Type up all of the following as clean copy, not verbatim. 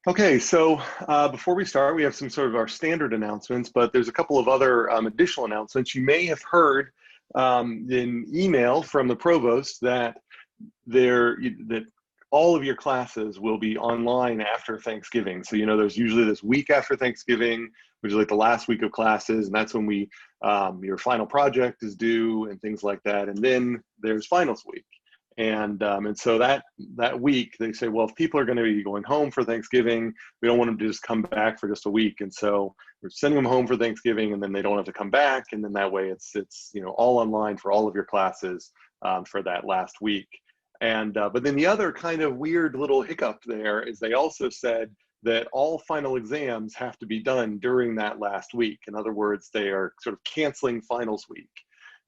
Okay, so before we start, we have some sort of our standard announcements, but there's a couple of other additional announcements. You may have heard in email from the provost that that all of your classes will be online after Thanksgiving. So, there's usually this week after Thanksgiving, which is like the last week of classes, and that's when your final project is due and things like that. And then there's finals week. And so that week they say, well, if people are going to be going home for Thanksgiving, we don't want them to just come back for just a week. And so we're sending them home for Thanksgiving, and then they don't have to come back. And then that way it's all online for all of your classes for that last week. And but then the other kind of weird little hiccup there is they also said that all final exams have to be done during that last week. In other words, they are sort of canceling finals week.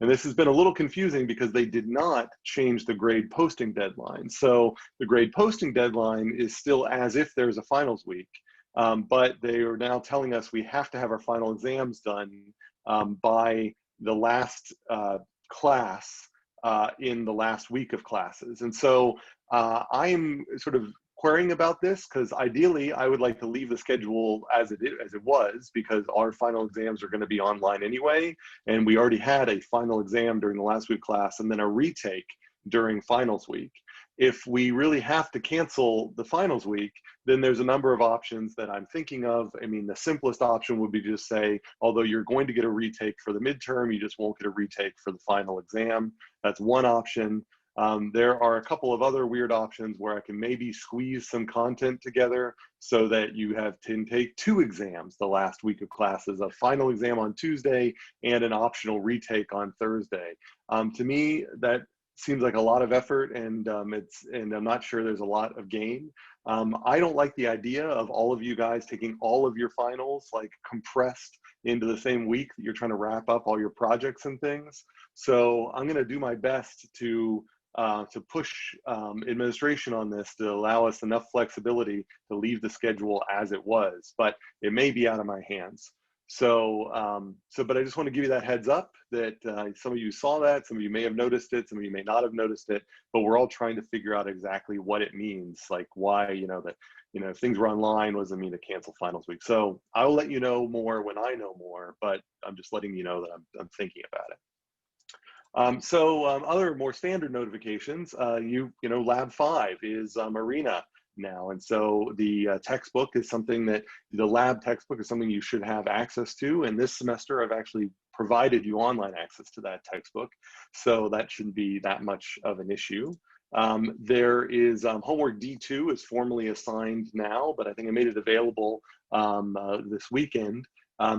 And this has been a little confusing because they did not change the grade posting deadline. So the grade posting deadline is still as if there's a finals week, but they are now telling us we have to have our final exams done by the last class in the last week of classes. And so I am sort of querying about this because ideally I would like to leave the schedule as it was, because our final exams are going to be online anyway, and we already had a final exam during the last week class and then a retake during finals week. If we really have to cancel the finals week, then there's a number of options that I'm thinking of. I mean, the simplest option would be to just say, although you're going to get a retake for the midterm, you just won't get a retake for the final exam. That's one option. There are a couple of other weird options where I can maybe squeeze some content together so that you can take two exams the last week of classes, a final exam on Tuesday and an optional retake on Thursday. To me, that seems like a lot of effort, and I'm not sure there's a lot of gain. I don't like the idea of all of you guys taking all of your finals like compressed into the same week that you're trying to wrap up all your projects and things. So I'm going to do my best to push administration on this to allow us enough flexibility to leave the schedule as it was, but it may be out of my hands. So, but I just want to give you that heads up that some of you saw that, some of you may have noticed it, some of you may not have noticed it, but we're all trying to figure out exactly what it means, like why, if things were online, what does it mean to cancel finals week? So I'll let you know more when I know more, but I'm just letting you know that I'm thinking about it. Other more standard notifications, Lab 5 is Arena now. And so the textbook is something that, the lab textbook is something you should have access to. And this semester, I've actually provided you online access to that textbook. So that shouldn't be that much of an issue. There is homework D2 is formally assigned now, but I think I made it available this weekend.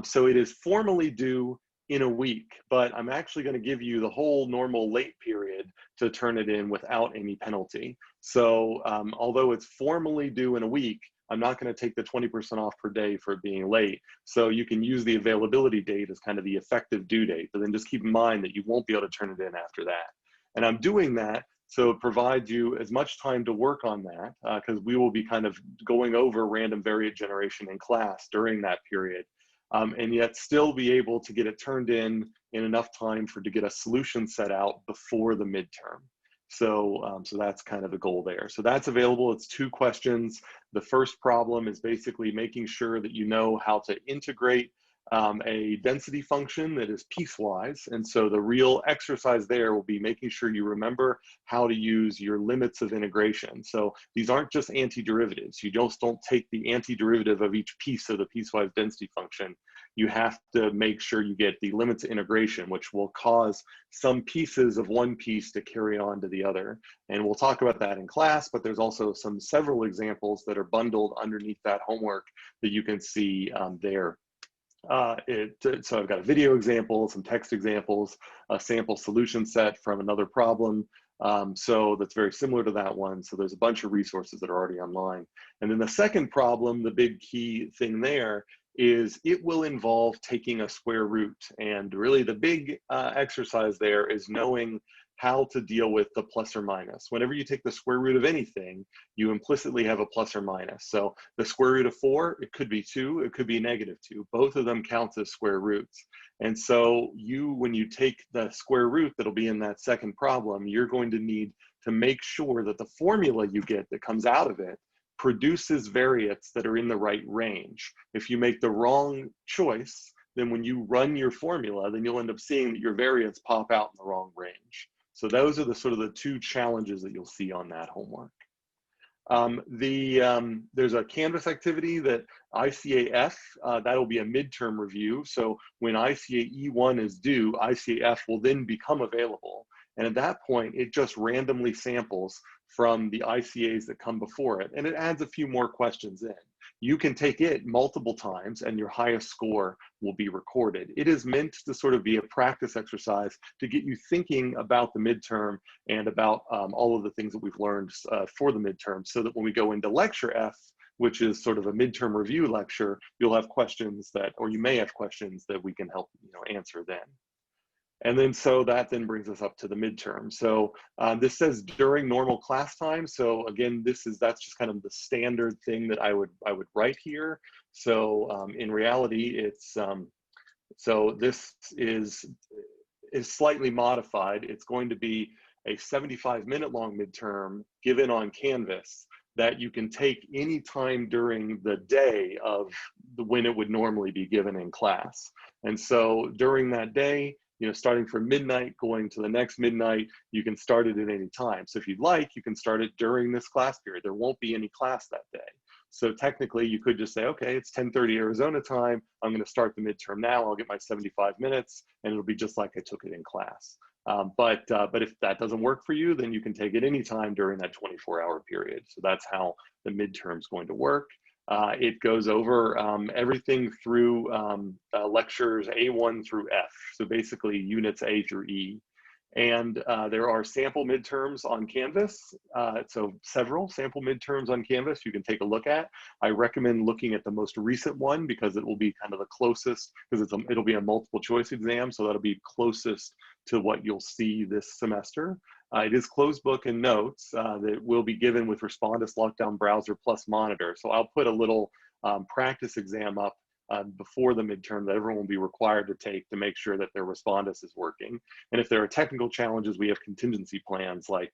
So it is formally due in a week, but I'm actually going to give you the whole normal late period to turn it in without any penalty. So although it's formally due in a week, I'm not going to take the 20% off per day for it being late. So you can use the availability date as kind of the effective due date, but then just keep in mind that you won't be able to turn it in after that. And I'm doing that so it provides you as much time to work on that, because we will be kind of going over random variate generation in class during that period. And yet still be able to get it turned in enough time to get a solution set out before the midterm. So that's kind of the goal there. So that's available. It's 2 questions. The first problem is basically making sure that you know how to integrate a density function that is piecewise. And so the real exercise there will be making sure you remember how to use your limits of integration. So these aren't just antiderivatives. You just don't take the antiderivative of each piece of the piecewise density function. You have to make sure you get the limits of integration, which will cause some pieces of one piece to carry on to the other. And we'll talk about that in class, but there's also several examples that are bundled underneath that homework that you can see there. So I've got a video example, some text examples, a sample solution set from another problem. So that's very similar to that one. So there's a bunch of resources that are already online. And then the second problem, the big key thing there, is it will involve taking a square root. And really the big exercise there is knowing how to deal with the plus or minus. Whenever you take the square root of anything, you implicitly have a plus or minus. So the square root of 4, it could be 2, it could be -2. Both of them count as square roots. And so when you take the square root that'll be in that second problem, you're going to need to make sure that the formula you get that comes out of it produces variates that are in the right range. If you make the wrong choice, then when you run your formula, then you'll end up seeing that your variates pop out in the wrong range. So those are the sort of the two challenges that you'll see on that homework. There's a Canvas activity that ICAF, that'll be a midterm review. So when ICA E1 is due, ICAF will then become available. And at that point, it just randomly samples from the ICAs that come before it, and it adds a few more questions in. You can take it multiple times and your highest score will be recorded. It is meant to sort of be a practice exercise to get you thinking about the midterm and about all of the things that we've learned for the midterm, so that when we go into lecture F, which is sort of a midterm review lecture, you'll have questions that, or you may have questions that we can help answer then. And then so that then brings us up to the midterm. So this says during normal class time. So again, that's just kind of the standard thing that I would write here. So in reality, it's so this is slightly modified. It's going to be a 75-minute long midterm given on Canvas that you can take any time during the day of when it would normally be given in class. And so during that day, starting from midnight, going to the next midnight, you can start it at any time. So if you'd like, you can start it during this class period. There won't be any class that day. So technically you could just say, okay, it's 10:30 Arizona time. I'm gonna start the midterm now. I'll get my 75 minutes and it'll be just like I took it in class. But if that doesn't work for you, then you can take it anytime during that 24-hour period. So that's how the midterm is going to work. It goes over everything through lectures A1 through F, so basically units A through E. And there are sample midterms on Canvas, so several sample midterms on Canvas you can take a look at. I recommend looking at the most recent one because it will be kind of the closest, because it'll be a multiple choice exam, so that'll be closest to what you'll see this semester. It is closed book and notes that will be given with Respondus Lockdown Browser plus Monitor. So I'll put a little practice exam up before the midterm that everyone will be required to take to make sure that their Respondus is working. And if there are technical challenges, we have contingency plans like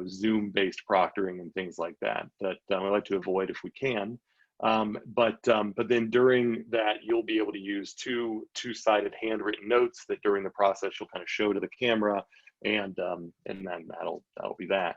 Zoom-based proctoring and things like that we like to avoid if we can. But then during that, you'll be able to use two-sided handwritten notes that during the process you'll kind of show to the camera, and then that'll be that.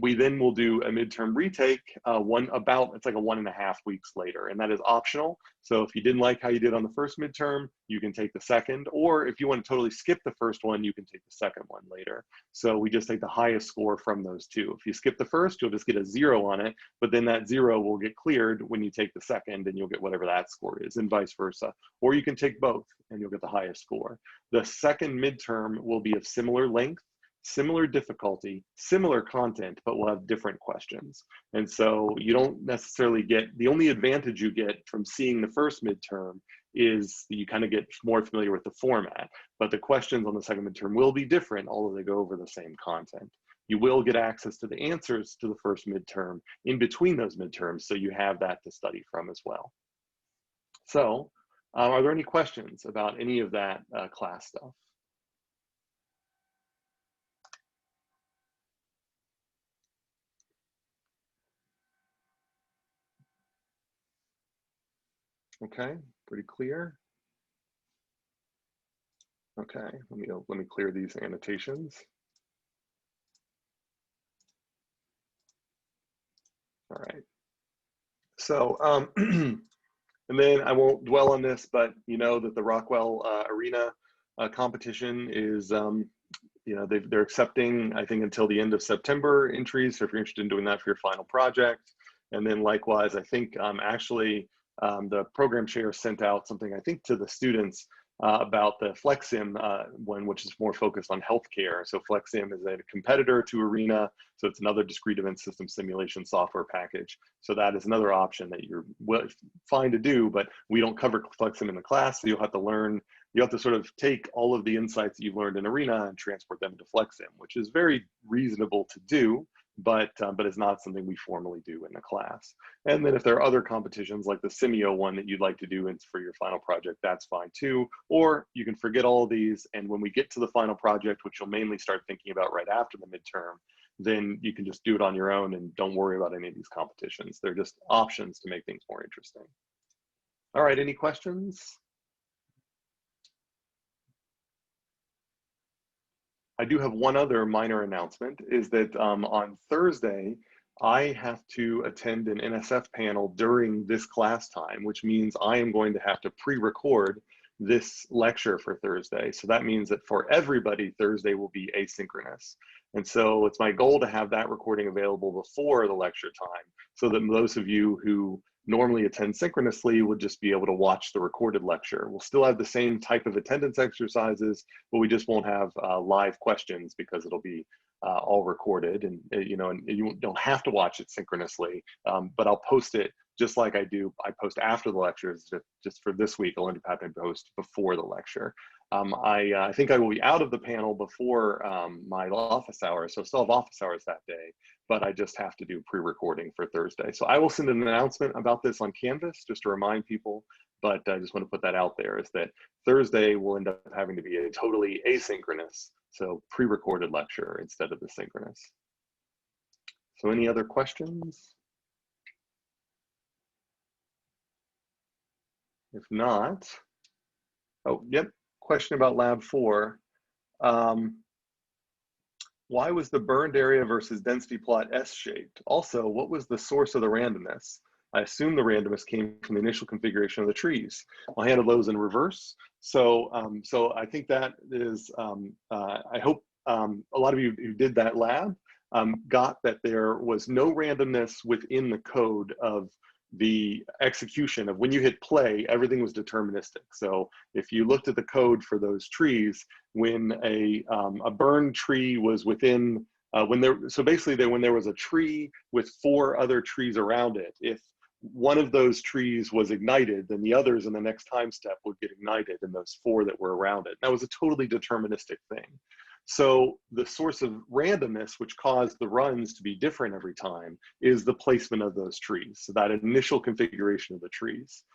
We then will do a midterm retake it's like a 1.5 weeks later, and that is optional. So if you didn't like how you did on the first midterm, you can take the second, or if you want to totally skip the first one, you can take the second one later. So we just take the highest score from those two. If you skip the first, you'll just get a 0 on it, but then that 0 will get cleared when you take the second, and you'll get whatever that score is, and vice versa. Or you can take both and you'll get the highest score. The second midterm will be of similar length, similar difficulty, similar content, but we'll have different questions. And so you don't necessarily get, the only advantage you get from seeing the first midterm is you kind of get more familiar with the format, but the questions on the second midterm will be different, although they go over the same content. You will get access to the answers to the first midterm in between those midterms, so you have that to study from as well. So are there any questions about any of that class stuff? Okay, pretty clear. Okay, let me clear these annotations. All right. So, and then I won't dwell on this, but you know that the Rockwell Arena competition is, they're accepting, I think, until the end of September entries. So if you're interested in doing that for your final project, and then likewise, I think actually the program chair sent out something, I think, to the students about the FlexSim one, which is more focused on healthcare. So FlexSim is a competitor to Arena, so it's another discrete event system simulation software package. So that is another option that you're fine to do, but we don't cover FlexSim in the class, so you'll have to learn, you have to sort of take all of the insights that you've learned in Arena and transport them into FlexSim, which is very reasonable to do, but it's not something we formally do in the class. And then if there are other competitions like the Simio one that you'd like to do for your final project, that's fine too. Or you can forget all of these, and when we get to the final project, which you'll mainly start thinking about right after the midterm, then you can just do it on your own and don't worry about any of these competitions. They're just options to make things more interesting. All right, any questions? I do have one other minor announcement, is that on Thursday, I have to attend an NSF panel during this class time, which means I am going to have to pre-record this lecture for Thursday. So that means that for everybody, Thursday will be asynchronous. And so it's my goal to have that recording available before the lecture time, so that those of you who normally attend synchronously would just be able to watch the recorded lecture. We'll still have the same type of attendance exercises, but we just won't have live questions because it'll be all recorded, and you know, and you don't have to watch it synchronously, but I'll post it just like I post after the lectures. Just for this week, I'll end up having to post before the lecture. I think I will be out of the panel before my office hours, so I still have office hours that day, but I just have to do pre-recording for Thursday. So I will send an announcement about this on Canvas just to remind people, but I just want to put that out there, is that Thursday will end up having to be a totally asynchronous, so pre-recorded lecture instead of the synchronous. So any other questions? If not, oh, yep, question about lab 4. Why was the burned area versus density plot S-shaped? Also, what was the source of the randomness? I assume the randomness came from the initial configuration of the trees. I'll handle those in reverse. So, so I think that is, I hope a lot of you who did that lab got that there was no randomness within the code of the execution of when you hit play, everything was deterministic. So if you looked at the code for those trees, when a burned tree was within, so basically when there was a tree with 4 other trees around it, if one of those trees was ignited, then the others in the next time step would get ignited in those 4 that were around it. That was a totally deterministic thing. So the source of randomness, which caused the runs to be different every time, is the placement of those trees. So that initial configuration of the trees.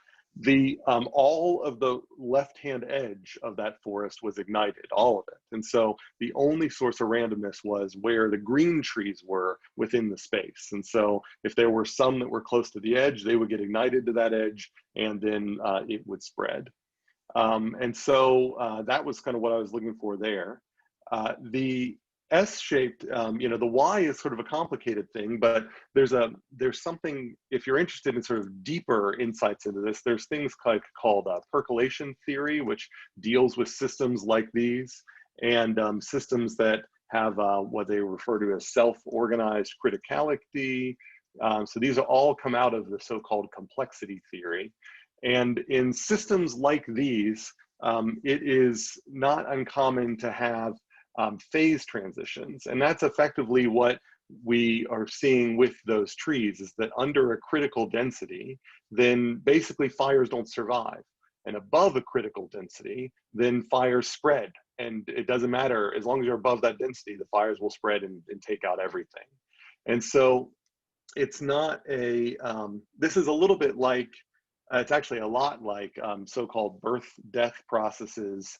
The all of the left-hand edge of that forest was ignited, all of it. And so the only source of randomness was where the green trees were within the space. And so if there were some that were close to the edge, they would get ignited to that edge, and then it would spread. And so that was kind of what I was looking for there. The S-shaped, you know, the Y is sort of a complicated thing, but there's something, if you're interested in sort of deeper insights into this, there's things called percolation theory, which deals with systems like these, and systems that have what they refer to as self-organized criticality. So these are all come out of the so-called complexity theory. And in systems like these, it is not uncommon to have phase transitions. And that's effectively what we are seeing with those trees, is that under a critical density, then basically fires don't survive. And above a critical density, then fires spread. And it doesn't matter, as long as you're above that density, the fires will spread and take out everything. And so it's not a, this is a little bit like, it's actually a lot like so-called birth-death processes,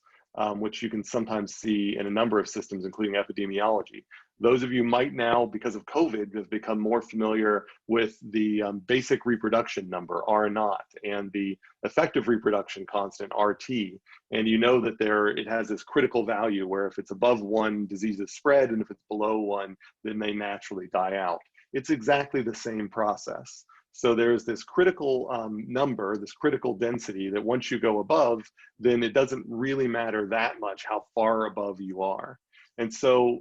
which you can sometimes see in a number of systems, including epidemiology. Those of you might now, because of COVID, have become more familiar with the basic reproduction number, R0, and the effective reproduction constant, RT. And you know that it has this critical value where if it's above 1, diseases spread, and if it's below 1, then they naturally die out. It's exactly the same process. So there's this critical number, this critical density, that once you go above, then it doesn't really matter that much how far above you are. And so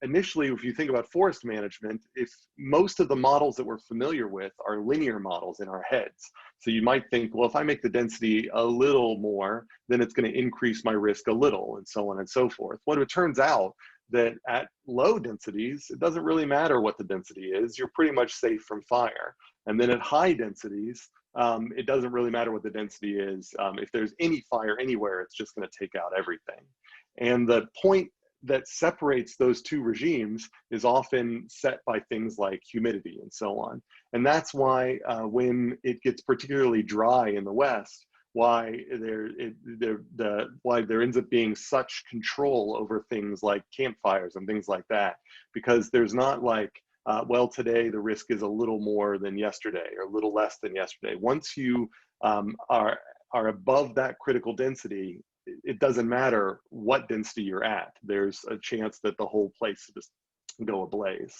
initially, if you think about forest management, if most of the models that we're familiar with are linear models in our heads. So you might think, well, if I make the density a little more, then it's going to increase my risk a little, and so on and so forth. Well, it turns out that at low densities, it doesn't really matter what the density is. You're pretty much safe from fire. And then at high densities, it doesn't really matter what the density is. If there's any fire anywhere, it's just going to take out everything. And the point that separates those two regimes is often set by things like humidity and so on. And that's why when it gets particularly dry in the West, why why there ends up being such control over things like campfires and things like that, because there's not like, well, today the risk is a little more than yesterday or a little less than yesterday. Once you are above that critical density, it doesn't matter what density you're at. There's a chance that the whole place just go ablaze.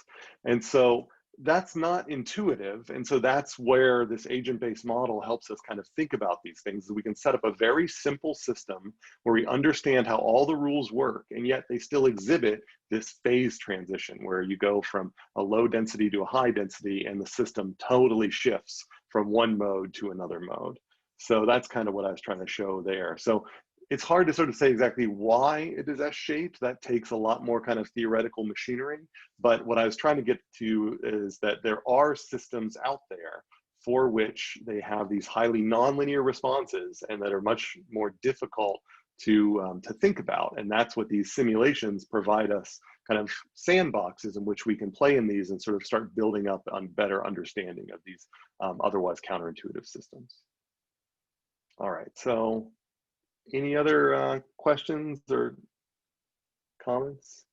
And so that's not intuitive. And so that's where this agent-based model helps us kind of think about these things. We can set up a very simple system where we understand how all the rules work, and yet they still exhibit this phase transition where you go from a low density to a high density and the system totally shifts from one mode to another mode. So that's kind of what I was trying to show there. So it's hard to sort of say exactly why it is S-shaped. That takes a lot more kind of theoretical machinery. But what I was trying to get to is that there are systems out there for which they have these highly nonlinear responses and that are much more difficult to think about. And that's what these simulations provide us, kind of sandboxes in which we can play in these and sort of start building up on better understanding of these otherwise counterintuitive systems. All right, so any other questions or comments?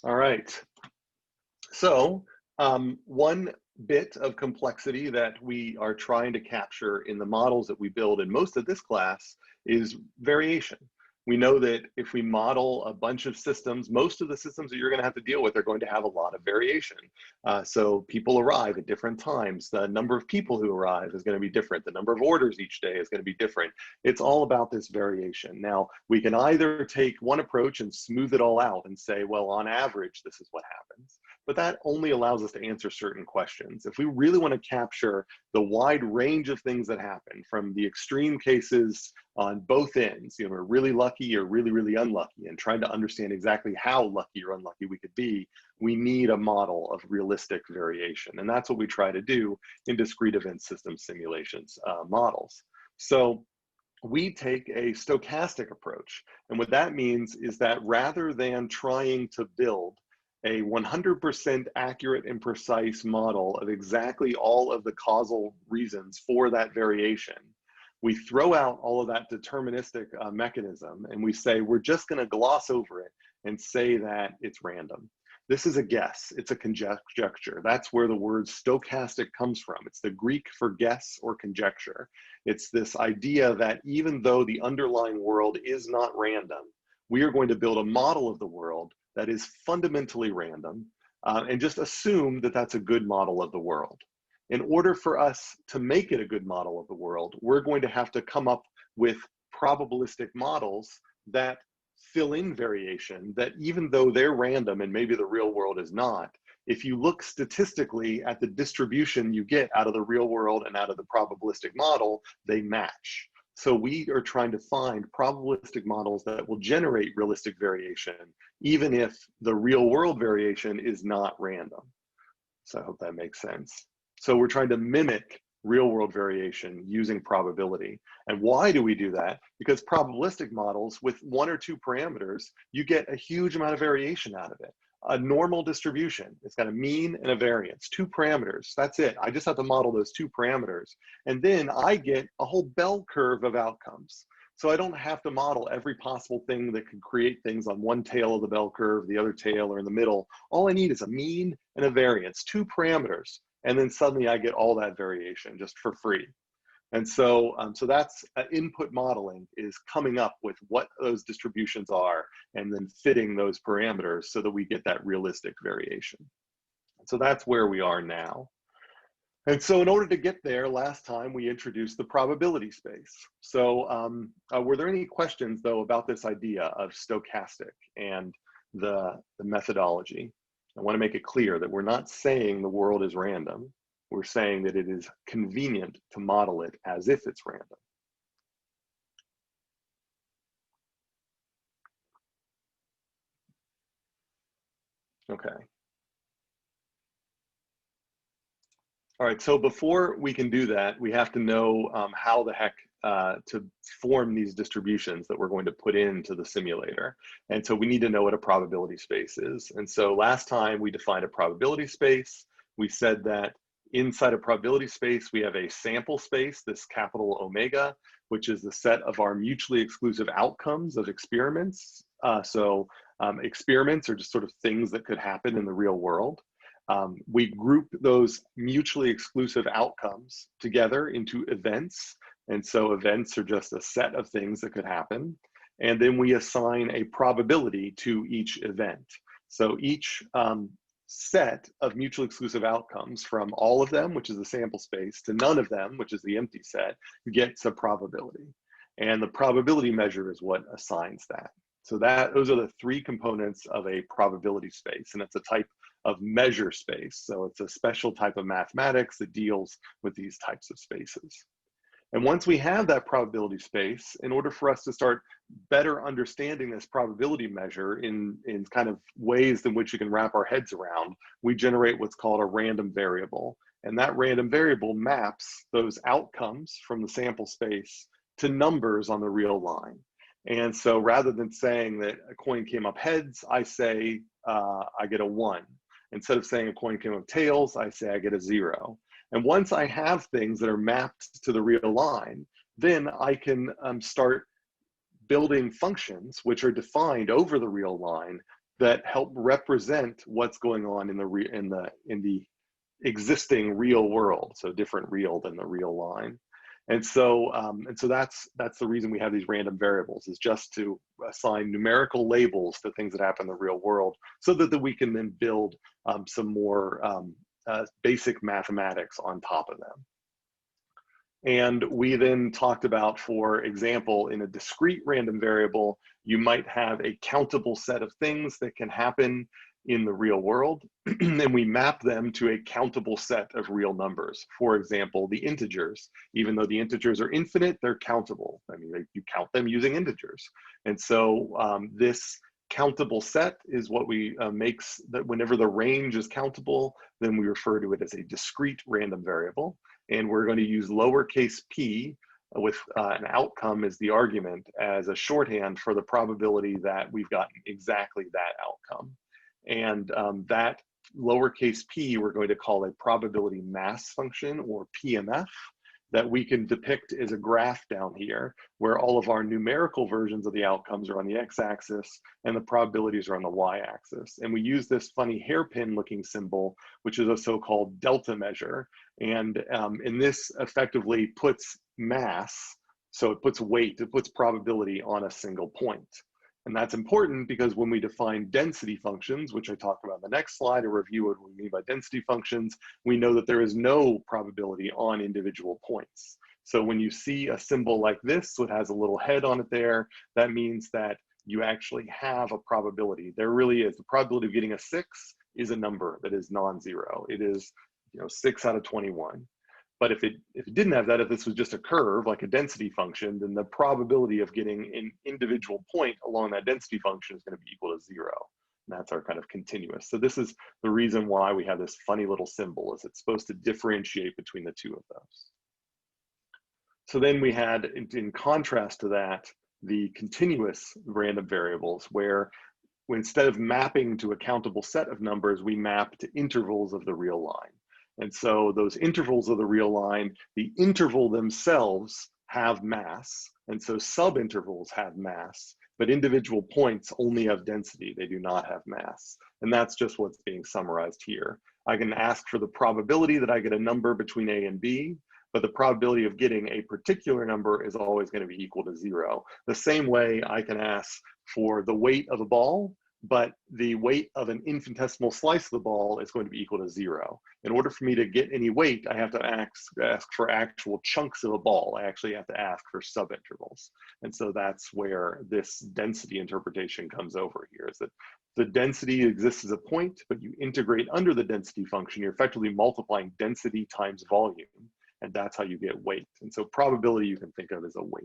All right. So one bit of complexity that we are trying to capture in the models that we build in most of this class is variation. We know that if we model a bunch of systems, most of the systems that you're going to have to deal with are going to have a lot of variation. So people arrive at different times. The number of people who arrive is going to be different. The number of orders each day is going to be different. It's all about this variation. Now, we can either take one approach and smooth it all out and say, well, on average, this is what happens. But that only allows us to answer certain questions. If we really want to capture the wide range of things that happen, from the extreme cases on both ends, you know, we're really lucky or really, really unlucky, and trying to understand exactly how lucky or unlucky we could be, we need a model of realistic variation. And that's what we try to do in discrete event system simulations models. So we take a stochastic approach. And what that means is that rather than trying to build a 100% accurate and precise model of exactly all of the causal reasons for that variation, we throw out all of that deterministic mechanism and we say, we're just going to gloss over it and say that it's random. This is a guess, it's a conjecture. That's where the word stochastic comes from. It's the Greek for guess or conjecture. It's this idea that even though the underlying world is not random, we are going to build a model of the world that is fundamentally random and just assume that that's a good model of the world. In order for us to make it a good model of the world, we're going to have to come up with probabilistic models that fill in variation, that even though they're random and maybe the real world is not, if you look statistically at the distribution you get out of the real world and out of the probabilistic model, they match. So we are trying to find probabilistic models that will generate realistic variation, even if the real world variation is not random. So I hope that makes sense. So we're trying to mimic real world variation using probability. And why do we do that? Because probabilistic models with one or two parameters, you get a huge amount of variation out of it. A normal distribution, it's got a mean and a variance, 2 parameters, that's it. I just have to model those 2 parameters. And then I get a whole bell curve of outcomes. So I don't have to model every possible thing that could create things on one tail of the bell curve, the other tail, or in the middle. All I need is a mean and a variance, 2 parameters. And then suddenly I get all that variation just for free. And so, so that's input modeling, is coming up with what those distributions are and then fitting those parameters so that we get that realistic variation. So that's where we are now. And so in order to get there, last time we introduced the probability space. So were there any questions though about this idea of stochastic and the methodology? I want to make it clear that we're not saying the world is random. We're saying that it is convenient to model it as if it's random. Okay. All right, so before we can do that, we have to know how the heck to form these distributions that we're going to put into the simulator. And so we need to know what a probability space is. And so last time we defined a probability space we said that inside a probability space, we have a sample space, this capital omega, which is the set of our mutually exclusive outcomes of experiments. Experiments are just sort of things that could happen in the real world. We group those mutually exclusive outcomes together into events. And so events are just a set of things that could happen. And then we assign a probability to each event. So each set of mutually exclusive outcomes, from all of them, which is the sample space, to none of them, which is the empty set, gets a probability. And the probability measure is what assigns that. So those are the three components of a probability space, and it's a type of measure space. So it's a special type of mathematics that deals with these types of spaces. And once we have that probability space, in order for us to start better understanding this probability measure in kind of ways in which you can wrap our heads around, we generate what's called a random variable. And that random variable maps those outcomes from the sample space to numbers on the real line. And so rather than saying that a coin came up heads, I say I get a 1. Instead of saying a coin came up tails, I say I get a 0. And once I have things that are mapped to the real line, then I can start building functions which are defined over the real line that help represent what's going on in the existing real world. So different real than the real line. And so that's the reason we have these random variables, is just to assign numerical labels to things that happen in the real world, so that we can then build some more basic mathematics on top of them. And we then talked about, for example, in a discrete random variable, you might have a countable set of things that can happen in the real world, and we map them to a countable set of real numbers. For example, the integers. Even though the integers are infinite, they're countable. I mean, you count them using integers. And so this countable set is what makes that whenever the range is countable, then we refer to it as a discrete random variable. And we're going to use lowercase p with an outcome as the argument as a shorthand for the probability that we've gotten exactly that outcome. And that lowercase p we're going to call a probability mass function, or PMF, that we can depict as a graph down here, where all of our numerical versions of the outcomes are on the x-axis and the probabilities are on the y-axis. And we use this funny hairpin looking symbol, which is a so-called delta measure. And this effectively puts mass, so it puts weight, it puts probability on a single point. And that's important because when we define density functions, which I talk about in the next slide, a review what we mean by density functions, we know that there is no probability on individual points. So when you see a symbol like this, so it has a little head on it there, that means that you actually have a probability. There really is. The probability of getting a 6 is a number that is non-zero. It is 6 out of 21. But if it didn't have that, if this was just a curve, like a density function, then the probability of getting an individual point along that density function is going to be equal to 0. And that's our kind of continuous. So this is the reason why we have this funny little symbol, is it's supposed to differentiate between the two of those. So then we had, in contrast to that, the continuous random variables, where instead of mapping to a countable set of numbers, we map to intervals of the real line. And so those intervals of the real line, the interval themselves have mass. And so subintervals have mass, but individual points only have density. They do not have mass. And that's just what's being summarized here. I can ask for the probability that I get a number between A and B, but the probability of getting a particular number is always going to be equal to 0. The same way I can ask for the weight of a ball, but the weight of an infinitesimal slice of the ball is going to be equal to 0. In order for me to get any weight, I have to ask for actual chunks of a ball. I actually have to ask for subintervals. And so that's where this density interpretation comes over here, is that the density exists as a point, but you integrate under the density function, you're effectively multiplying density times volume, and that's how you get weight. And so probability you can think of as a weight.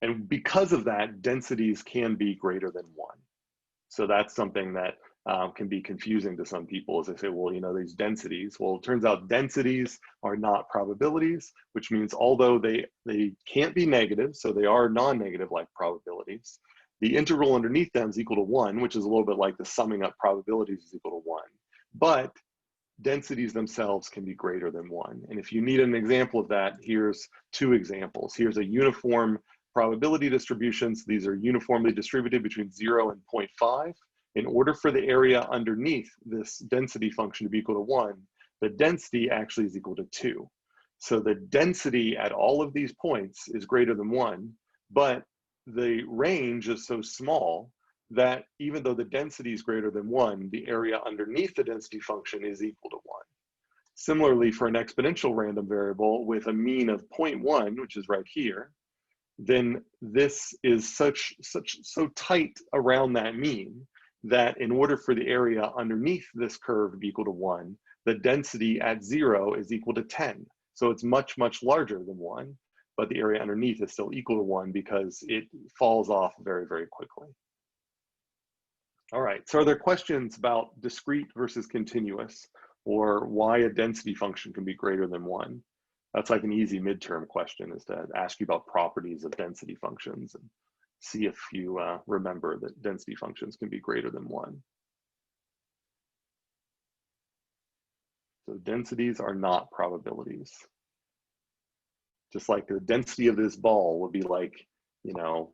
And because of that, densities can be greater than 1. So that's something that can be confusing to some people, as they say, well, these densities. Well, it turns out densities are not probabilities, which means although they can't be negative, so they are non-negative like probabilities, the integral underneath them is equal to 1, which is a little bit like the summing up probabilities is equal to 1. But densities themselves can be greater than 1. And if you need an example of that, here's 2 examples. Here's a uniform probability distributions. These are uniformly distributed between 0 and 0.5. In order for the area underneath this density function to be equal to 1, the density actually is equal to 2. So the density at all of these points is greater than 1, but the range is so small that even though the density is greater than 1, the area underneath the density function is equal to 1. Similarly, for an exponential random variable with a mean of 0.1, which is right here, then this is so tight around that mean that in order for the area underneath this curve to be equal to 1, the density at 0 is equal to 10. So it's much, much larger than 1, but the area underneath is still equal to 1 because it falls off very, very quickly. All right, so are there questions about discrete versus continuous, or why a density function can be greater than 1? That's like an easy midterm question, is to ask you about properties of density functions and see if you remember that density functions can be greater than 1. So densities are not probabilities. Just like the density of this ball would be like, you know,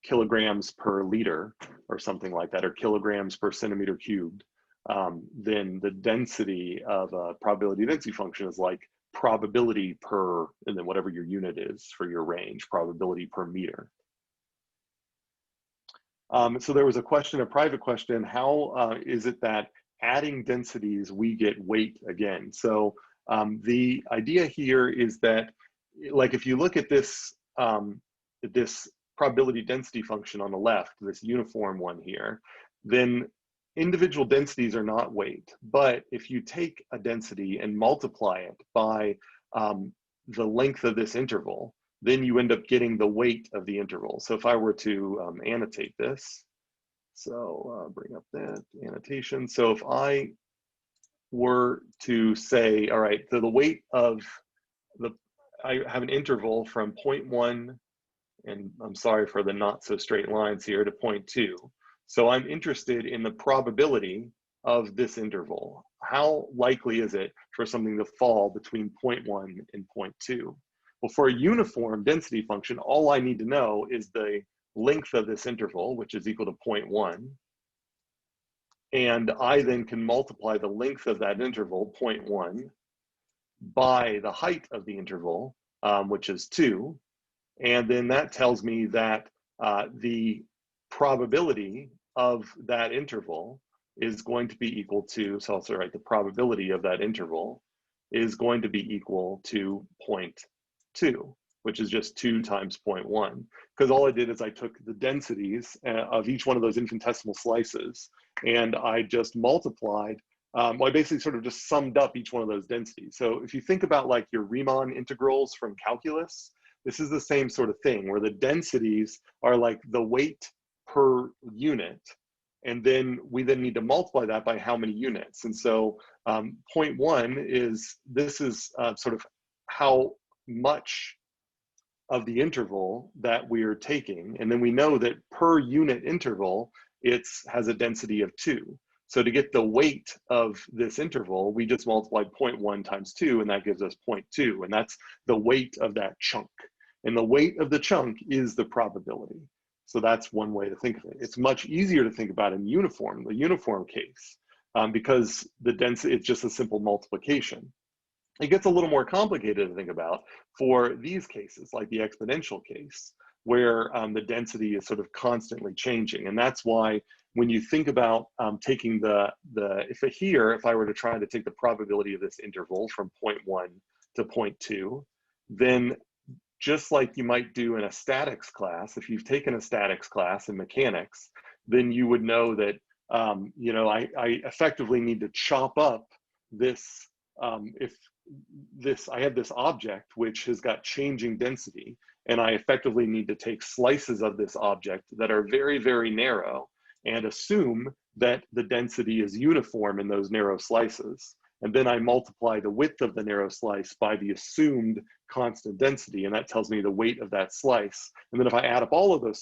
kilograms per liter or something like that, or kilograms per centimeter cubed, then the density of a probability density function is like probability per, and then whatever your unit is for your range, probability per meter. So there was a question, a private question, how is it that adding densities, we get weight again? So the idea here is that, like, if you look at this, this probability density function on the left, this uniform one here, then individual densities are not weight. But if you take a density and multiply it by the length of this interval, then you end up getting the weight of the interval. So if I were to annotate this, so bring up that annotation. So if I were to say, all right, so the weight of I have an interval from 0.1, and I'm sorry for the not so straight lines here, to 0.2. So I'm interested in the probability of this interval. How likely is it for something to fall between 0.1 and 0.2? Well, for a uniform density function, all I need to know is the length of this interval, which is equal to 0.1. And I then can multiply the length of that interval, 0.1, by the height of the interval, which is 2. And then that tells me that the probability of that interval is going to be equal to, so I'll say, right, the probability of that interval is going to be equal to 0.2, which is just 2 times 0.1. Because all I did is I took the densities of each one of those infinitesimal slices, and I just multiplied, well, I basically sort of just summed up each one of those densities. So if you think about like your Riemann integrals from calculus, this is the same sort of thing, where the densities are like the weight per unit, and then we then need to multiply that by how many units. And so 0.1 is, this is sort of how much of the interval that we're taking. And then we know that per unit interval, it has a density of 2. So to get the weight of this interval, we just multiplied 0.1 times 2, and that gives us 0.2. And that's the weight of that chunk. And the weight of the chunk is the probability. So that's one way to think of it. It's much easier to think about in the uniform case, because the density, it's just a simple multiplication. It gets a little more complicated to think about for these cases, like the exponential case, where the density is sort of constantly changing. And that's why when you think about taking if I were to try to take the probability of this interval from 0.1 to 0.2, then just like you might do in a statics class, if you've taken a statics class in mechanics, then you would know that, you know, I effectively need to chop up this, I have this object which has got changing density, and I effectively need to take slices of this object that are very, very narrow and assume that the density is uniform in those narrow slices. And then I multiply the width of the narrow slice by the assumed constant density, and that tells me the weight of that slice. And then if I add up all of those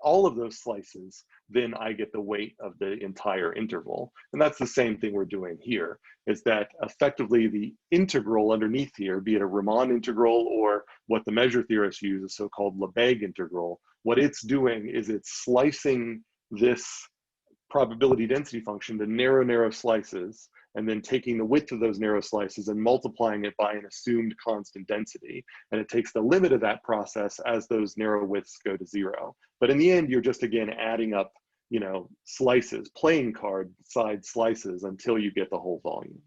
all of those slices, then I get the weight of the entire interval. And that's the same thing we're doing here, is that effectively the integral underneath here, be it a Riemann integral or what the measure theorists use, a so-called Lebesgue integral, what it's doing is it's slicing this probability density function to narrow slices, and then taking the width of those narrow slices and multiplying it by an assumed constant density. And it takes the limit of that process as those narrow widths go to 0. But in the end, you're just, again, adding up, you know, slices, playing card side slices until you get the whole volume.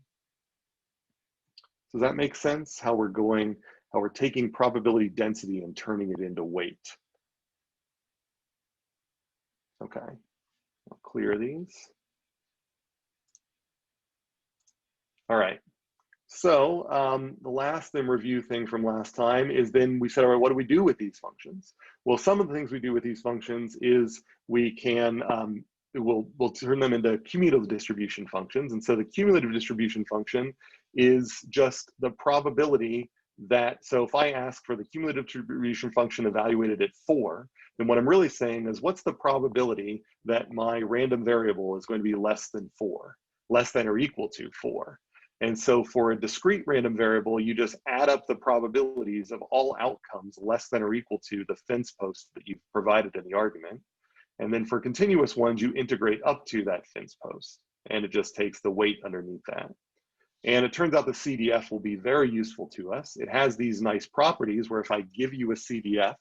Does that make sense? How we're taking probability density and turning it into weight. Okay, I'll clear these. All right, so the last review thing from last time is then we said, all right, what do we do with these functions? Well, some of the things we do with these functions is we can, we'll turn them into cumulative distribution functions. And so the cumulative distribution function is just the probability that, so if I ask for the cumulative distribution function evaluated at 4, then what I'm really saying is what's the probability that my random variable is going to be less than 4, less than or equal to 4. And so for a discrete random variable, you just add up the probabilities of all outcomes less than or equal to the fence post that you've provided in the argument. And then for continuous ones, you integrate up to that fence post, and it just takes the weight underneath that. And it turns out the CDF will be very useful to us. It has these nice properties where if I give you a CDF,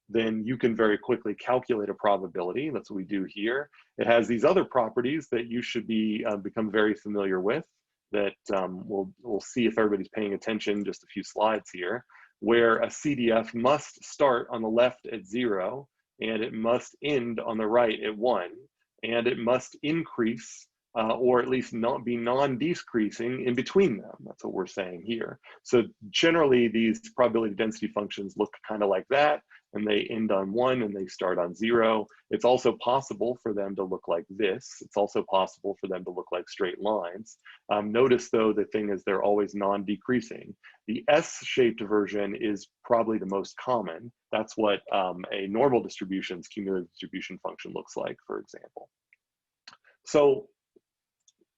then you can very quickly calculate a probability. That's what we do here. It has these other properties that you should be become very familiar with, that we'll see if everybody's paying attention, just a few slides here, where a CDF must start on the left at 0, and it must end on the right at 1, and it must increase or at least not be non-decreasing in between them. That's what we're saying here. So generally these probability density functions look kind of like that, and they end on 1 and they start on 0. It's also possible for them to look like this. It's also possible for them to look like straight lines. Notice though, the thing is they're always non-decreasing. The S-shaped version is probably the most common. That's what a normal distribution's cumulative distribution function looks like, for example. So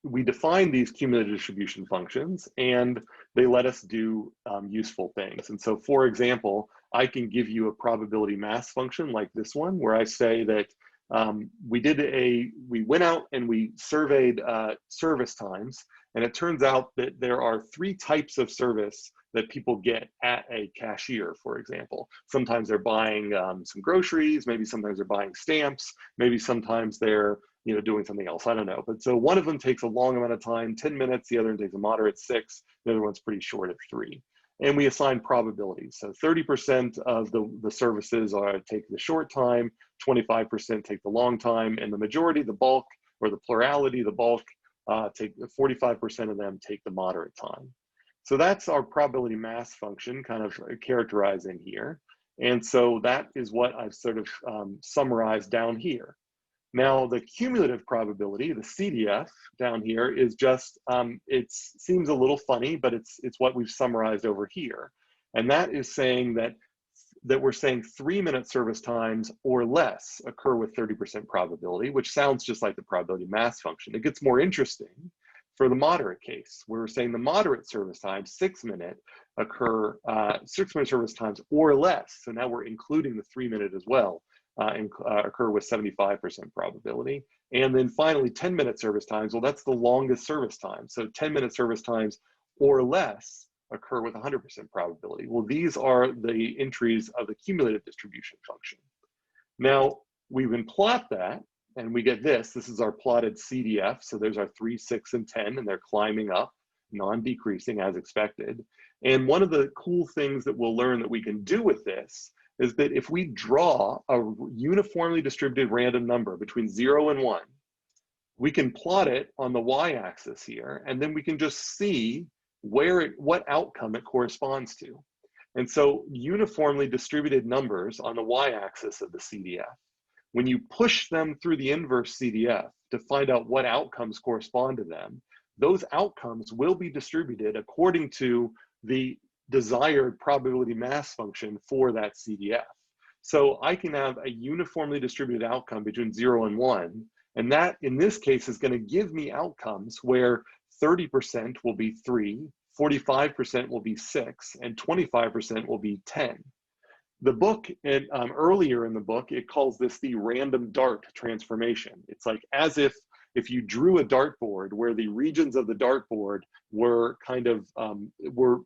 we define these cumulative distribution functions, and they let us do useful things. And so, for example, I can give you a probability mass function like this one, where I say that we went out and we surveyed service times, and it turns out that there are 3 types of service that people get at a cashier, for example. Sometimes they're buying some groceries, maybe sometimes they're buying stamps, maybe sometimes they're doing something else, I don't know. But so one of them takes a long amount of time, 10 minutes, the other one takes a moderate 6, the other one's pretty short at 3. And we assign probabilities. So 30% of the services take the short time, 25% take the long time, and the majority, the bulk, or the plurality, the bulk, take 45% of them take the moderate time. So that's our probability mass function kind of characterizing here. And so that is what I've sort of summarized down here. Now, the cumulative probability, the CDF down here, is just, it seems a little funny, but it's what we've summarized over here. And that is saying that we're saying 3-minute service times or less occur with 30% probability, which sounds just like the probability mass function. It gets more interesting for the moderate case, where we're saying the moderate service times, 6-minute, occur, 6-minute service times or less. So now we're including the 3-minute as well. Occur with 75% probability. And then finally, 10-minute service times, well, that's the longest service time. So 10-minute service times or less occur with 100% probability. Well, these are the entries of the cumulative distribution function. Now, we can plot that, and we get this. This is our plotted CDF. So there's our 3, 6, and 10, and they're climbing up, non-decreasing as expected. And one of the cool things that we'll learn that we can do with this is that if we draw a uniformly distributed random number between 0 and 1, we can plot it on the y-axis here, and then we can just see what outcome it corresponds to. And so uniformly distributed numbers on the y-axis of the CDF, when you push them through the inverse CDF to find out what outcomes correspond to them, those outcomes will be distributed according to the desired probability mass function for that CDF. So I can have a uniformly distributed outcome between 0 and 1. And that, in this case, is going to give me outcomes where 30% will be 3, 45% will be 6, and 25% will be 10. The book, earlier in the book, it calls this the random dart transformation. It's like as if you drew a dartboard where the regions of the dartboard were kind of, were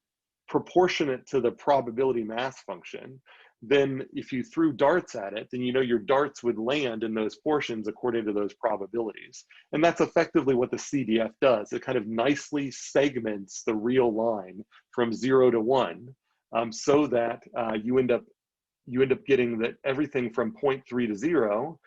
proportionate to the probability mass function, then if you threw darts at it, then you know your darts would land in those portions according to those probabilities. And that's effectively what the CDF does. It kind of nicely segments the real line from 0 to 1, so that you end up getting that everything from 0.3 to 0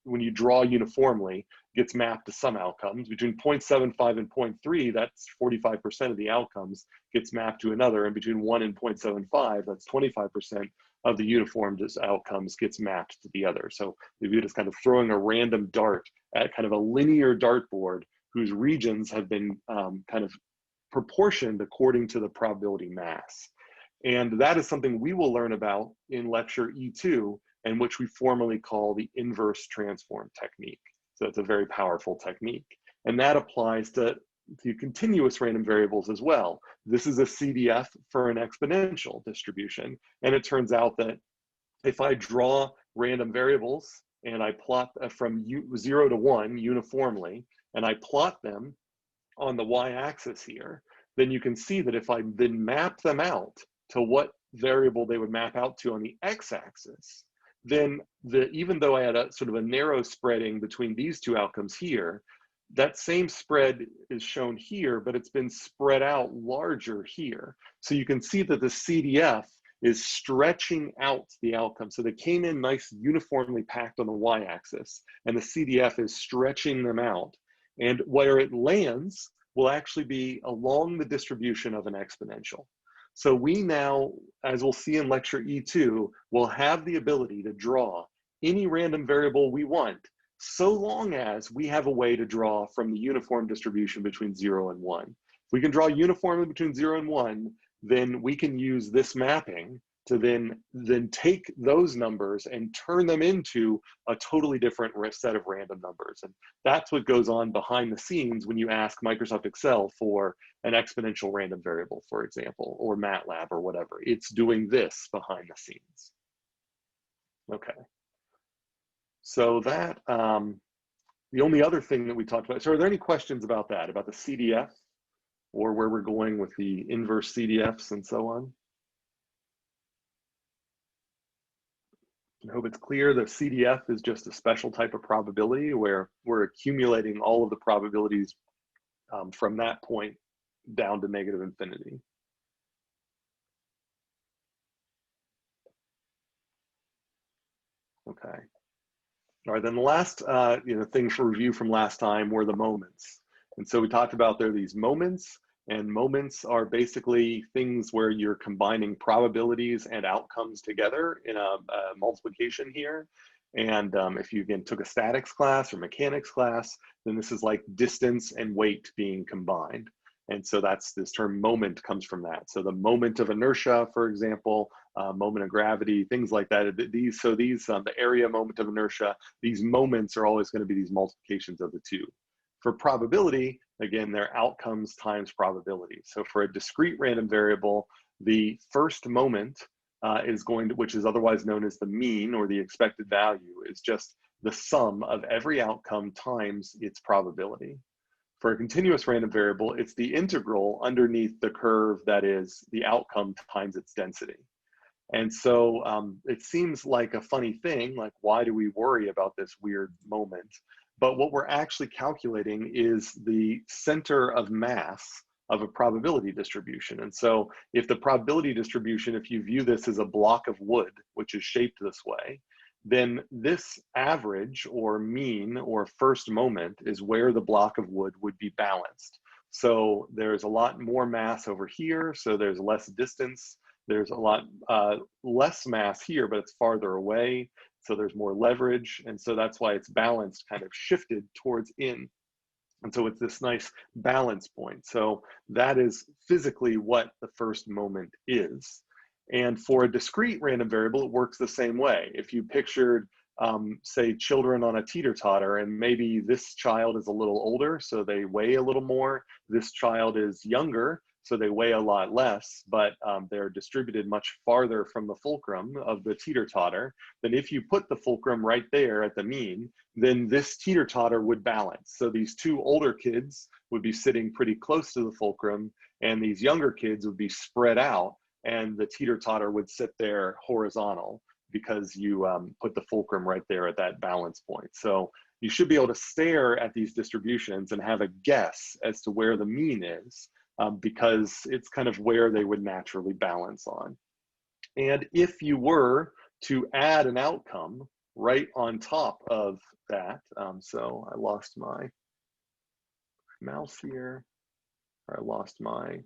when you draw uniformly gets mapped to some outcomes. Between 0.75 and 0.3, that's 45% of the outcomes gets mapped to another, and between 1 and 0.75, that's 25% of the uniform outcomes gets mapped to the other. So we view it as kind of throwing a random dart at kind of a linear dartboard whose regions have been kind of proportioned according to the probability mass. And that is something we will learn about in lecture E2, and which we formally call the inverse transform technique. So it's a very powerful technique. And that applies to continuous random variables as well. This is a CDF for an exponential distribution. And it turns out that if I draw random variables and I plot from 0 to 1 uniformly, and I plot them on the y-axis here, then you can see that if I then map them out to what variable they would map out to on the x-axis, then even though I had a sort of a narrow spreading between these two outcomes here, that same spread is shown here, but it's been spread out larger here. So you can see that the CDF is stretching out the outcome. So they came in nice, uniformly packed on the y-axis, and the CDF is stretching them out. And where it lands will actually be along the distribution of an exponential. So we now, as we'll see in lecture E2, will have the ability to draw any random variable we want, so long as we have a way to draw from the uniform distribution between 0 and 1. If we can draw uniformly between 0 and 1, then we can use this mapping to then take those numbers and turn them into a totally different set of random numbers. And that's what goes on behind the scenes when you ask Microsoft Excel for an exponential random variable, for example, or MATLAB or whatever. It's doing this behind the scenes. Okay. So that, the only other thing that we talked about, so are there any questions about that, about the CDF, or where we're going with the inverse CDFs and so on? I hope it's clear that CDF is just a special type of probability where we're accumulating all of the probabilities from that point down to negative infinity. Okay. All right, then the last thing for review from last time were the moments. And so we talked about there are these moments, and moments are basically things where you're combining probabilities and outcomes together in a multiplication here. And if you again took a statics class or mechanics class, then this is like distance and weight being combined. And so that's this term moment comes from that. So the moment of inertia, for example, moment of gravity, things like that. The area moment of inertia, these moments are always going to be these multiplications of the two. For probability, again, they're outcomes times probability. So for a discrete random variable, the first moment is going to, which is otherwise known as the mean or the expected value, is just the sum of every outcome times its probability. For a continuous random variable, it's the integral underneath the curve that is the outcome times its density. And so it seems like a funny thing, like why do we worry about this weird moment? But what we're actually calculating is the center of mass of a probability distribution. And so if the probability distribution, if you view this as a block of wood, which is shaped this way, then this average or mean or first moment is where the block of wood would be balanced. So there's a lot more mass over here, so there's less distance. There's a lot less mass here, but it's farther away. So there's more leverage. And so that's why it's balanced, kind of shifted towards in. And so it's this nice balance point. So that is physically what the first moment is. And for a discrete random variable, it works the same way. If you pictured, say, children on a teeter-totter, and maybe this child is a little older, so they weigh a little more. This child is younger, so they weigh a lot less, but they're distributed much farther from the fulcrum of the teeter-totter. Then if you put the fulcrum right there at the mean, then this teeter-totter would balance. So these two older kids would be sitting pretty close to the fulcrum, and these younger kids would be spread out, and the teeter-totter would sit there horizontal because you put the fulcrum right there at that balance point. So you should be able to stare at these distributions and have a guess as to where the mean is, because it's kind of where they would naturally balance on. And if you were to add an outcome right on top of that, so I lost my mouse here, or I lost my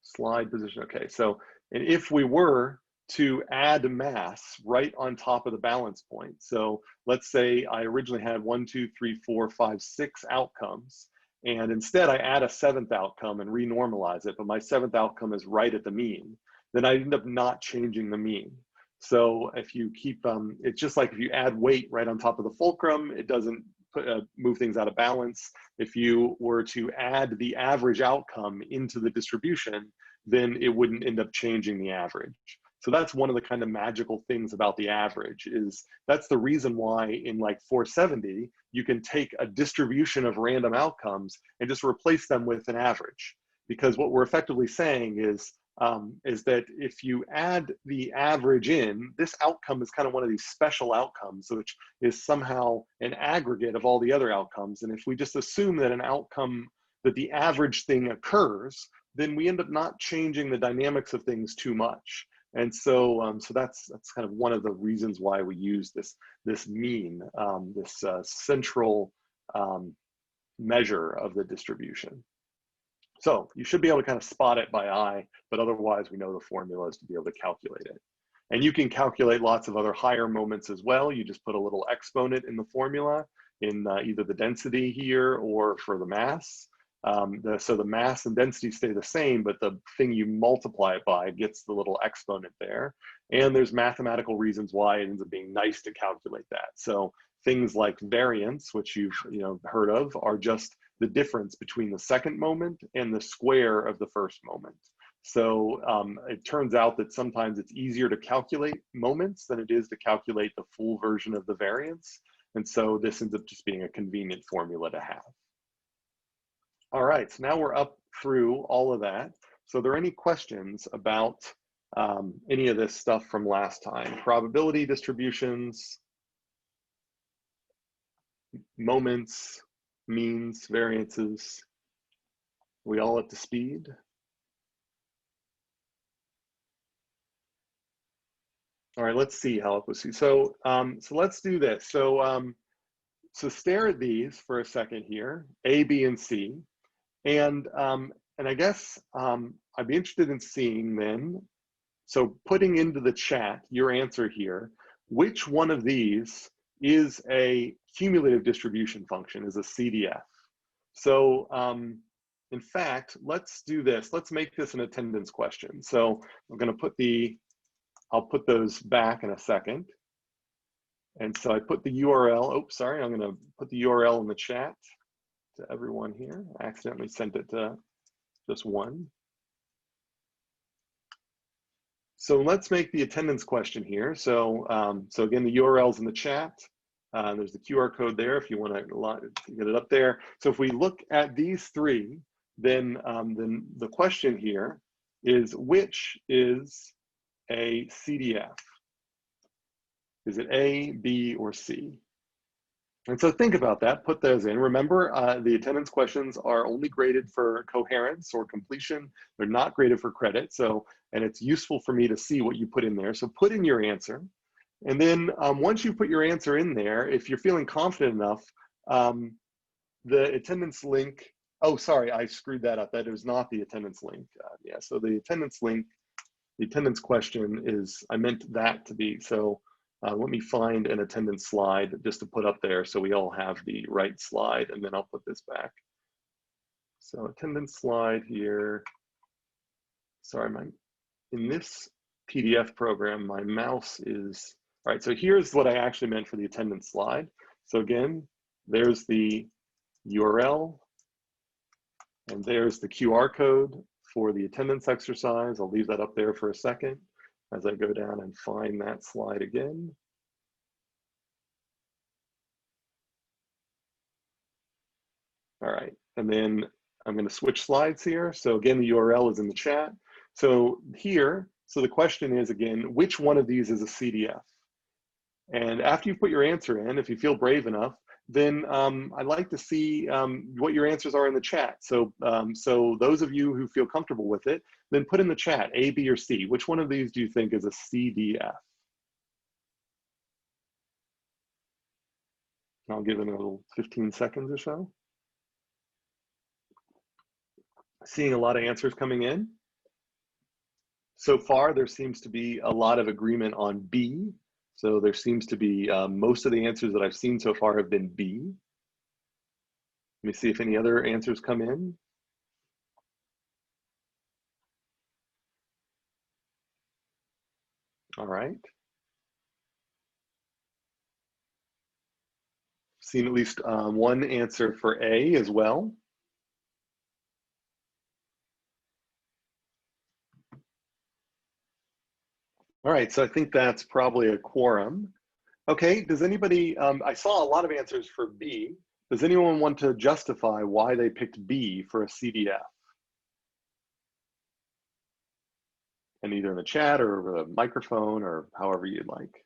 slide position. Okay, so and if we were to add mass right on top of the balance point, so let's say I originally had 1, 2, 3, 4, 5, 6 outcomes, and instead I add a 7th outcome and renormalize it, but my 7th outcome is right at the mean, then I end up not changing the mean. So if you keep, it's just like if you add weight right on top of the fulcrum, it doesn't move things out of balance. If you were to add the average outcome into the distribution, then it wouldn't end up changing the average. So that's one of the kind of magical things about the average, is that's the reason why in like 470, you can take a distribution of random outcomes and just replace them with an average. Because what we're effectively saying is that if you add the average in, this outcome is kind of one of these special outcomes, which is somehow an aggregate of all the other outcomes. And if we just assume that an outcome, that the average thing occurs, then we end up not changing the dynamics of things too much. And so, so that's kind of one of the reasons why we use this mean, this central measure of the distribution. So you should be able to kind of spot it by eye, but otherwise we know the formula is to be able to calculate it. And you can calculate lots of other higher moments as well. You just put a little exponent in the formula in either the density here or for the mass. So the mass and density stay the same, but the thing you multiply it by gets the little exponent there. And there's mathematical reasons why it ends up being nice to calculate that. So things like variance, which you've heard of, are just the difference between the second moment and the square of the first moment. So it turns out that sometimes it's easier to calculate moments than it is to calculate the full version of the variance. And so this ends up just being a convenient formula to have. All right, so now we're up through all of that. So are there any questions about any of this stuff from last time? Probability distributions, moments, means, variances. We all up to speed? All right, let's see how it was. So, so let's do this. So, so stare at these for a second here, A, B, and C. And I guess I'd be interested in seeing then, so putting into the chat your answer here, which one of these is a cumulative distribution function, is a CDF. So in fact, let's do this. Let's make this an attendance question. So I'm going to put I'll put those back in a second. And so I put the URL, oops, sorry, I'm going to put the URL in the chat to everyone here. I accidentally sent it to just one. So let's make the attendance question here. So, so again, the URL's in the chat. There's the QR code there if you want to get it up there. So if we look at these three, then the question here is, which is a CDF? Is it A, B, or C? And so think about that, put those in. Remember, the attendance questions are only graded for coherence or completion. They're not graded for credit. So, and it's useful for me to see what you put in there. So put in your answer. And then once you put your answer in there, if you're feeling confident enough, the attendance link, oh, sorry, I screwed that up. That is not the attendance link. Yeah, so the attendance link, the attendance question is, I meant that to be. So let me find an attendance slide just to put up there so we all have the right slide, and then I'll put this back. So attendance slide here. Sorry, in this PDF program, my mouse is, all right, so here's what I actually meant for the attendance slide. So again, there's the URL, and there's the QR code for the attendance exercise. I'll leave that up there for a second as I go down and find that slide again. All right, and then I'm going to switch slides here. So again, the URL is in the chat. So here, so the question is again, which one of these is a CDF? And after you put your answer in, if you feel brave enough, then I'd like to see what your answers are in the chat. So, so those of you who feel comfortable with it, then put in the chat, A, B, or C. Which one of these do you think is a CDF? I'll give it a little 15 seconds or so. Seeing a lot of answers coming in. So far, there seems to be a lot of agreement on B. So there seems to be most of the answers that I've seen so far have been B. Let me see if any other answers come in. All right. Seen at least one answer for A as well. All right, so I think that's probably a quorum. Okay, does anybody, I saw a lot of answers for B. Does anyone want to justify why they picked B for a CDF? And either in the chat or over the microphone or however you'd like.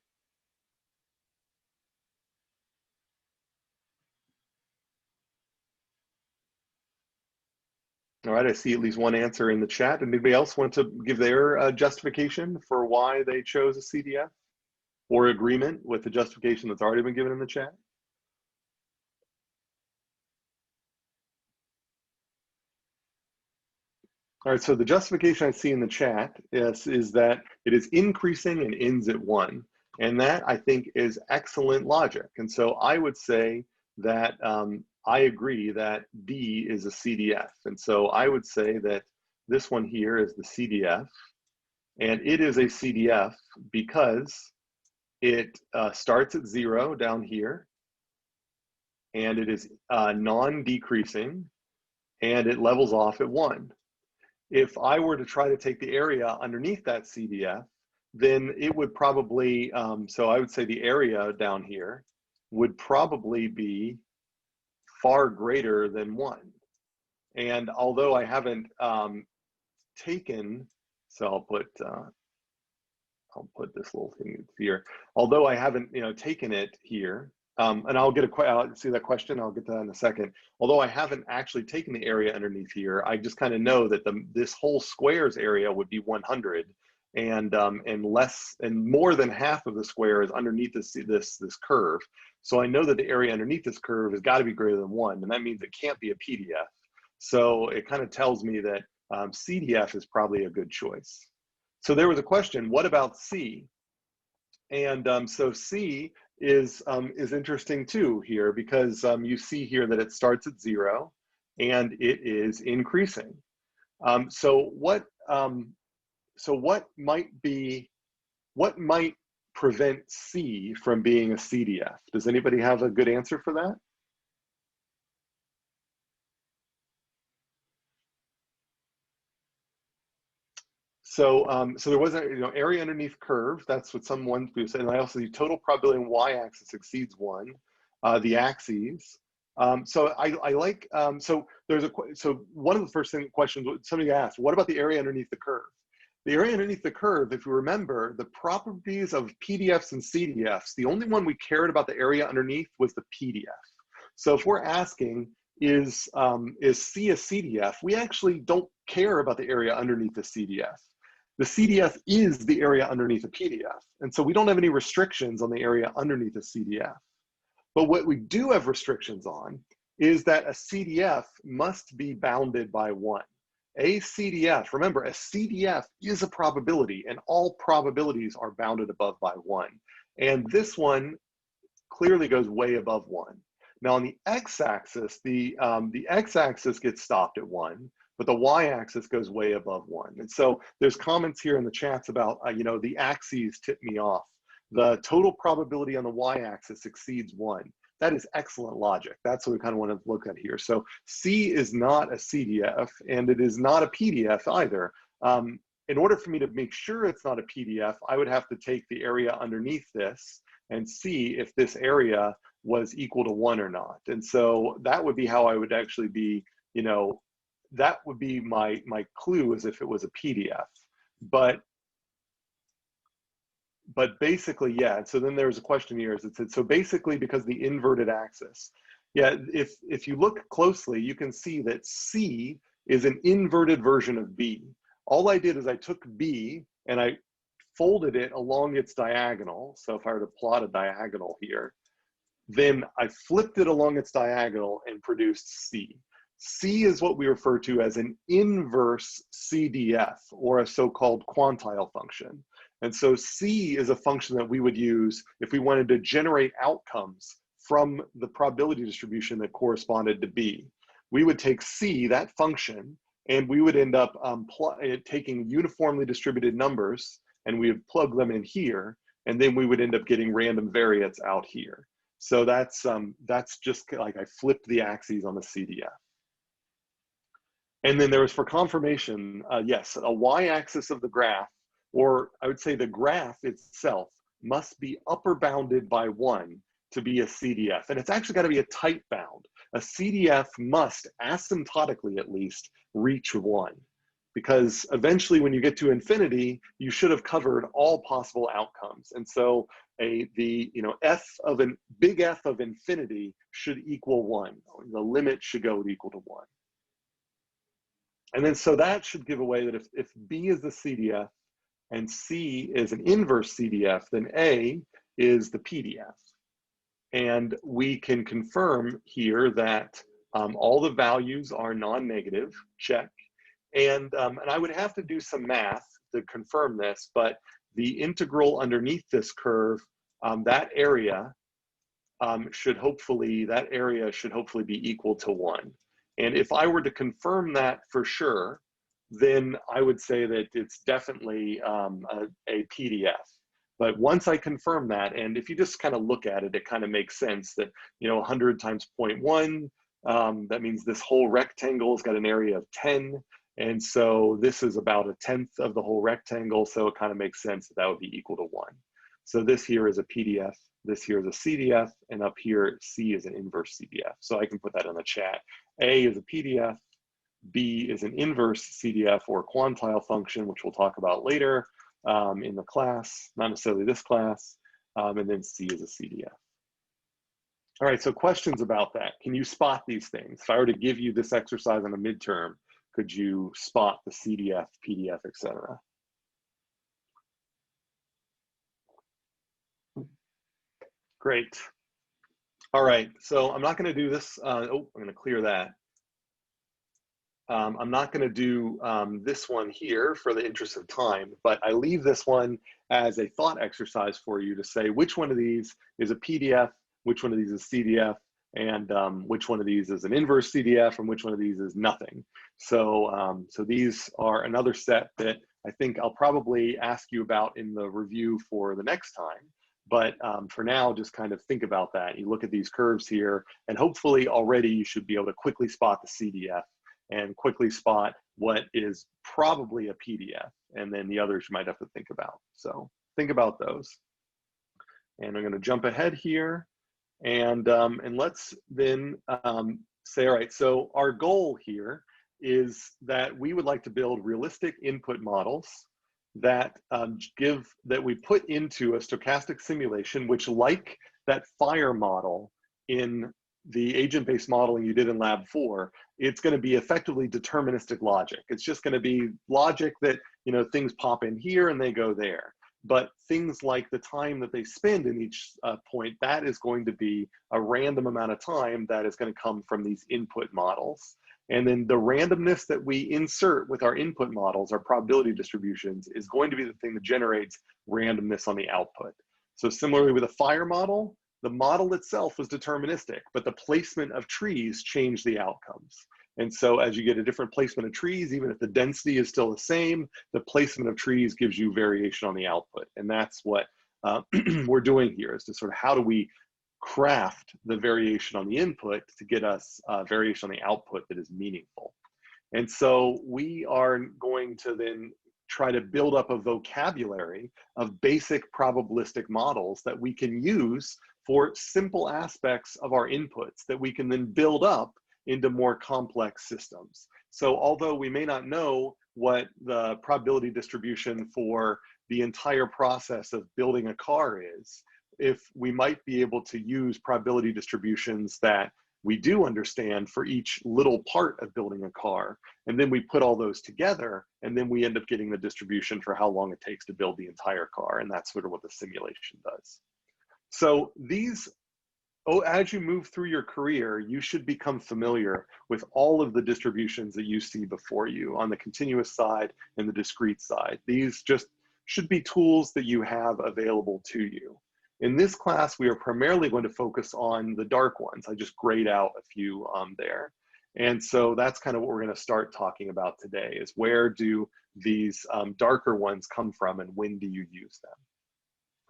All right, I see at least one answer in the chat. Anybody else want to give their justification for why they chose a CDF or agreement with the justification that's already been given in the chat? All right, so the justification I see in the chat is that it is increasing and ends at 1. And that I think is excellent logic. And so I would say that I agree that B is a CDF. And so I would say that this one here is the CDF. And it is a CDF because it starts at 0 down here. And it is non-decreasing. And it levels off at 1. If I were to try to take the area underneath that CDF, then it would probably, so I would say the area down here would probably be far greater than 1. And although I haven't taken, so I'll put this little thing here. Although I haven't, taken it here, and I'll see that question. I'll get to that in a second. Although I haven't actually taken the area underneath here, I just kind of know that this whole square's area would be 100, and more than half of the square is underneath this curve. So I know that the area underneath this curve has got to be greater than 1, and that means it can't be a PDF. So it kind of tells me that CDF is probably a good choice. So there was a question, what about C? And so C is interesting too here, because you see here that it starts at 0 and it is increasing. So what might prevent C from being a CDF? Does anybody have a good answer for that? So, so there was a area underneath curve. That's what someone said. And I also see total probability on y-axis exceeds 1. The axes. So I like. So one of the first questions somebody asked, what about the area underneath the curve? The area underneath the curve, if you remember, the properties of PDFs and CDFs, the only one we cared about the area underneath was the PDF. So if we're asking, is C a CDF? We actually don't care about the area underneath the CDF. The CDF is the area underneath a PDF. And so we don't have any restrictions on the area underneath a CDF. But what we do have restrictions on is that a CDF must be bounded by 1. A CDF, remember, a CDF is a probability, and all probabilities are bounded above by 1. And this one clearly goes way above 1. Now on the x-axis, the x-axis gets stopped at 1. but the y-axis goes way above 1. And so there's comments here in the chats about, you know, the axes tip me off. The total probability on the y-axis exceeds 1. That is excellent logic. That's what we kind of want to look at here. So C is not a CDF, and it is not a PDF either. In order for me to make sure it's not a PDF, I would have to take the area underneath this and see if this area was equal to 1 or not. And so that would be how I would actually be, you know, that would be my clue, as if it was a PDF. But basically, yeah. So then there's a question here, as it said, so basically because the inverted axis, yeah, if you look closely, you can see that C is an inverted version of B. All I did is I took B and I folded it along its diagonal. So if I were to plot a diagonal here, then I flipped it along its diagonal and produced C. C is what we refer to as an inverse CDF, or a so-called quantile function. And so C is a function that we would use if we wanted to generate outcomes from the probability distribution that corresponded to B. We would take C, that function, and we would end up taking uniformly distributed numbers, and we would plug them in here, and then we would end up getting random variance out here. So that's just like I flipped the axes on the CDF. And then there was, for confirmation, yes, a y-axis of the graph, or I would say the graph itself, must be upper bounded by 1 to be a CDF. And it's actually got to be a tight bound. A CDF must, asymptotically at least, reach 1. Because eventually when you get to infinity, you should have covered all possible outcomes. And so big F of infinity should equal 1. The limit should go equal to 1. And then so that should give away that if B is the CDF and C is an inverse CDF, then A is the PDF. And we can confirm here that all the values are non-negative, check. And I would have to do some math to confirm this, but the integral underneath this curve, that area should hopefully be equal to 1. And if I were to confirm that for sure, then I would say that it's definitely a PDF. But once I confirm that, and if you just kind of look at it, it kind of makes sense that, you know, 100 times 0.1, that means this whole rectangle has got an area of 10. And so this is about 1/10 of the whole rectangle. So it kind of makes sense that that would be equal to 1. So this here is a PDF, this here is a CDF, and up here, C is an inverse CDF. So I can put that in the chat. A is a PDF, B is an inverse CDF or quantile function, which we'll talk about later in the class, not necessarily this class, and then C is a CDF. All right, so questions about that. Can you spot these things? If I were to give you this exercise on a midterm, could you spot the CDF, PDF, etc.? Great. All right, so I'm not going to do this. I'm going to clear that. I'm not going to do this one here for the interest of time, but I leave this one as a thought exercise for you to say which one of these is a PDF, which one of these is CDF, and which one of these is an inverse CDF, and which one of these is nothing. So, so these are another set that I think I'll probably ask you about in the review for the next time. But for now, just kind of think about that. You look at these curves here, and hopefully already you should be able to quickly spot the CDF and quickly spot what is probably a PDF, and then the others you might have to think about. So think about those. And I'm going to jump ahead here, and let's then say, all right, so our goal here is that we would like to build realistic input models that that we put into a stochastic simulation, which, like that fire model in the agent-based modeling you did in lab 4, it's going to be effectively deterministic logic. It's just going to be logic that, you know, things pop in here and they go there. But things like the time that they spend in each point, that is going to be a random amount of time that is going to come from these input models. And then the randomness that we insert with our input models, our probability distributions, is going to be the thing that generates randomness on the output. So similarly with a fire model, the model itself was deterministic, but the placement of trees changed the outcomes. And so as you get a different placement of trees, even if the density is still the same, the placement of trees gives you variation on the output. And that's what we're doing here, is to sort of how do we craft the variation on the input to get us variation on the output that is meaningful. And so we are going to then try to build up a vocabulary of basic probabilistic models that we can use for simple aspects of our inputs that we can then build up into more complex systems. So although we may not know what the probability distribution for the entire process of building a car is, if we might be able to use probability distributions that we do understand for each little part of building a car, and then we put all those together, and then we end up getting the distribution for how long it takes to build the entire car, and that's sort of what the simulation does. So these, as you move through your career, you should become familiar with all of the distributions that you see before you on the continuous side and the discrete side. These just should be tools that you have available to you. In this class, we are primarily going to focus on the dark ones. I just grayed out a few there. And so that's kind of what we're going to start talking about today, is where do these darker ones come from and when do you use them?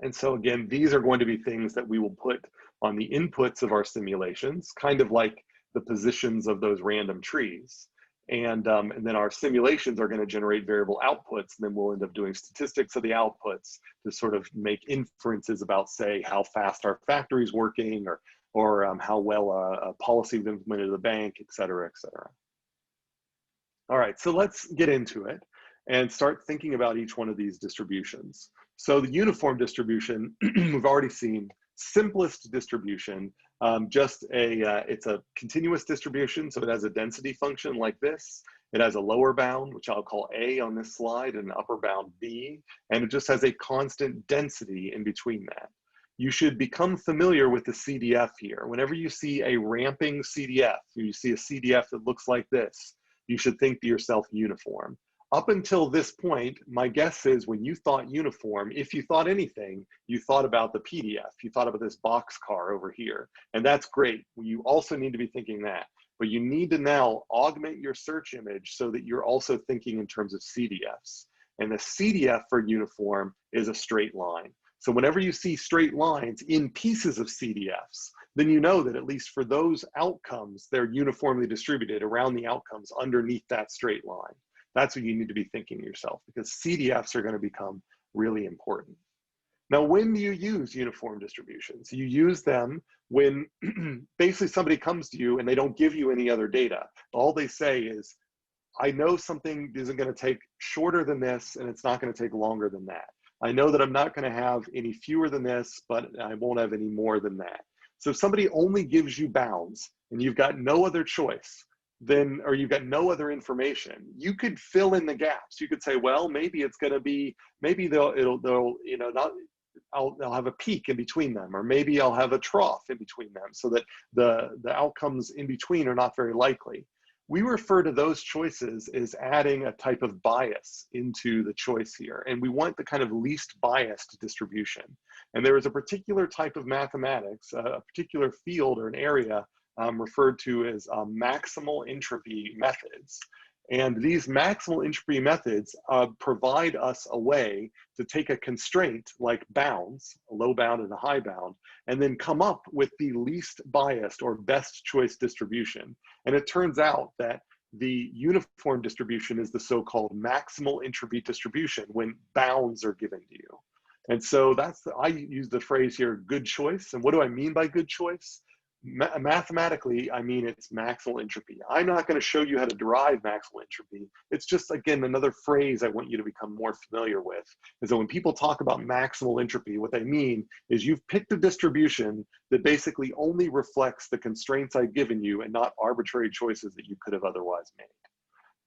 And so again, these are going to be things that we will put on the inputs of our simulations, kind of like the positions of those random trees. And then our simulations are going to generate variable outputs, and then we'll end up doing statistics of the outputs to sort of make inferences about, say, how fast our factory's working, or how well a policy we've implemented at the bank, et cetera, et cetera. All right, so let's get into it and start thinking about each one of these distributions. So the uniform distribution, we've already seen. Simplest distribution, it's a continuous distribution, so it has a density function like this. It has a lower bound, which I'll call A on this slide, and an upper bound B, and it just has a constant density in between that. You should become familiar with the CDF here. Whenever you see a ramping CDF, you see a CDF that looks like this, you should think to yourself uniform. Up until this point, my guess is when you thought uniform, if you thought anything, you thought about the PDF. You thought about this box car over here, and that's great. You also need to be thinking that, but you need to now augment your search image so that you're also thinking in terms of CDFs. And the CDF for uniform is a straight line. So whenever you see straight lines in pieces of CDFs, then you know that at least for those outcomes, they're uniformly distributed around the outcomes underneath that straight line. That's what you need to be thinking to yourself, because CDFs are going to become really important. Now, when do you use uniform distributions? You use them when basically somebody comes to you and they don't give you any other data. All they say is, I know something isn't going to take shorter than this, and it's not going to take longer than that. I know that I'm not going to have any fewer than this, but I won't have any more than that. So if somebody only gives you bounds and you've got no other choice, then, or you've got no other information, you could fill in the gaps. You could say, well, maybe it's going to be, maybe they'll have a peak in between them, or maybe I'll have a trough in between them, so that the outcomes in between are not very likely. We refer to those choices as adding a type of bias into the choice here, and we want the kind of least biased distribution. And there is a particular type of mathematics, a particular field or an area referred to as maximal entropy methods. And these maximal entropy methods provide us a way to take a constraint like bounds, a low bound and a high bound, and then come up with the least biased or best choice distribution. And it turns out that the uniform distribution is the so-called maximal entropy distribution when bounds are given to you. And so I use the phrase here, good choice. And what do I mean by good choice? Mathematically, I mean it's maximal entropy. I'm not going to show you how to derive maximal entropy. It's just, again, another phrase I want you to become more familiar with, is that when people talk about maximal entropy, what they mean is you've picked a distribution that basically only reflects the constraints I've given you and not arbitrary choices that you could have otherwise made.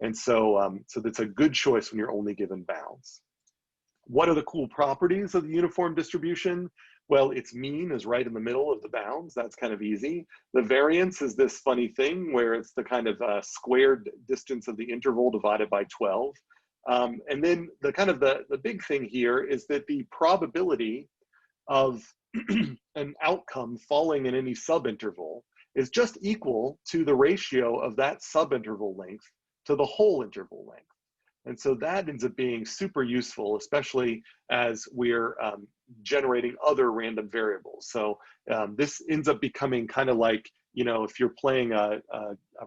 And so, so that's a good choice when you're only given bounds. What are the cool properties of the uniform distribution? Well, its mean is right in the middle of the bounds. That's kind of easy. The variance is this funny thing where it's the kind of squared distance of the interval divided by 12. And then the kind of the big thing here is that the probability of an outcome falling in any subinterval is just equal to the ratio of that subinterval length to the whole interval length. And so that ends up being super useful, especially as we're generating other random variables. So this ends up becoming kind of like, you know, if you're playing a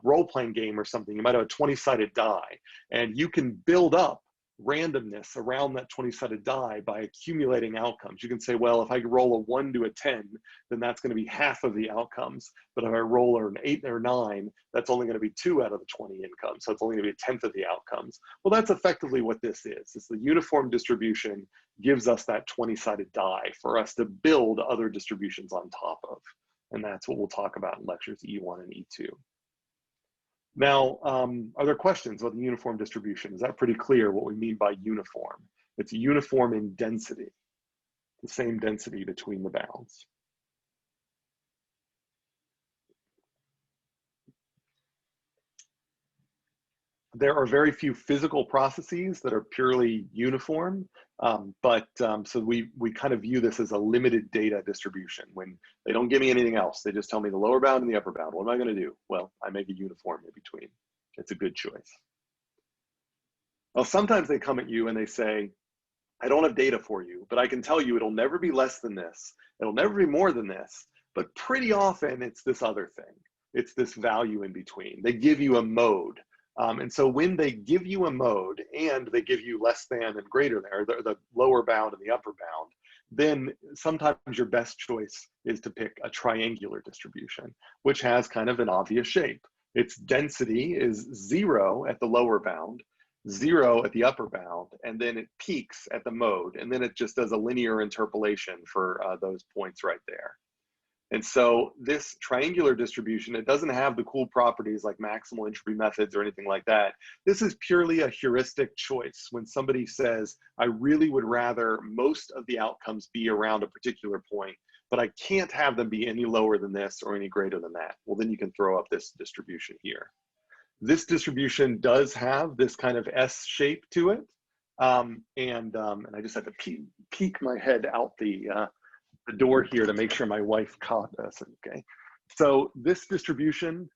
role-playing game or something, you might have a 20-sided die, and you can build up randomness around that 20-sided die by accumulating outcomes. You can say, well, if I roll a 1 to a 10, then that's going to be half of the outcomes. But if I roll an 8 or 9, that's only going to be 2 out of the 20 incomes. So it's only going to be a tenth of the outcomes. Well, that's effectively what this is. It's the uniform distribution gives us that 20-sided die for us to build other distributions on top of. And that's what we'll talk about in lectures E1 and E2. Now, are there questions about the uniform distribution? Is that pretty clear what we mean by uniform? It's uniform in density, the same density between the bounds. There are very few physical processes that are purely uniform, so we kind of view this as a limited data distribution. When they don't give me anything else, they just tell me the lower bound and the upper bound. What am I going to do? Well, I make a uniform in between. It's a good choice. Well, sometimes they come at you and they say, I don't have data for you, but I can tell you it'll never be less than this. It'll never be more than this. But pretty often it's this other thing. It's this value in between. They give you a mode. And so when they give you a mode and they give you less than and greater than, or the lower bound and the upper bound, then sometimes your best choice is to pick a triangular distribution, which has kind of an obvious shape. Its density is 0 at the lower bound, 0 at the upper bound, and then it peaks at the mode, and then it just does a linear interpolation for those points right there. And so this triangular distribution, it doesn't have the cool properties like maximal entropy methods or anything like that. This is purely a heuristic choice. When somebody says, I really would rather most of the outcomes be around a particular point, but I can't have them be any lower than this or any greater than that. Well, then you can throw up this distribution here. This distribution does have this kind of S shape to it. And I just had to peek my head out the door here to make sure my wife caught us. Okay, so this distribution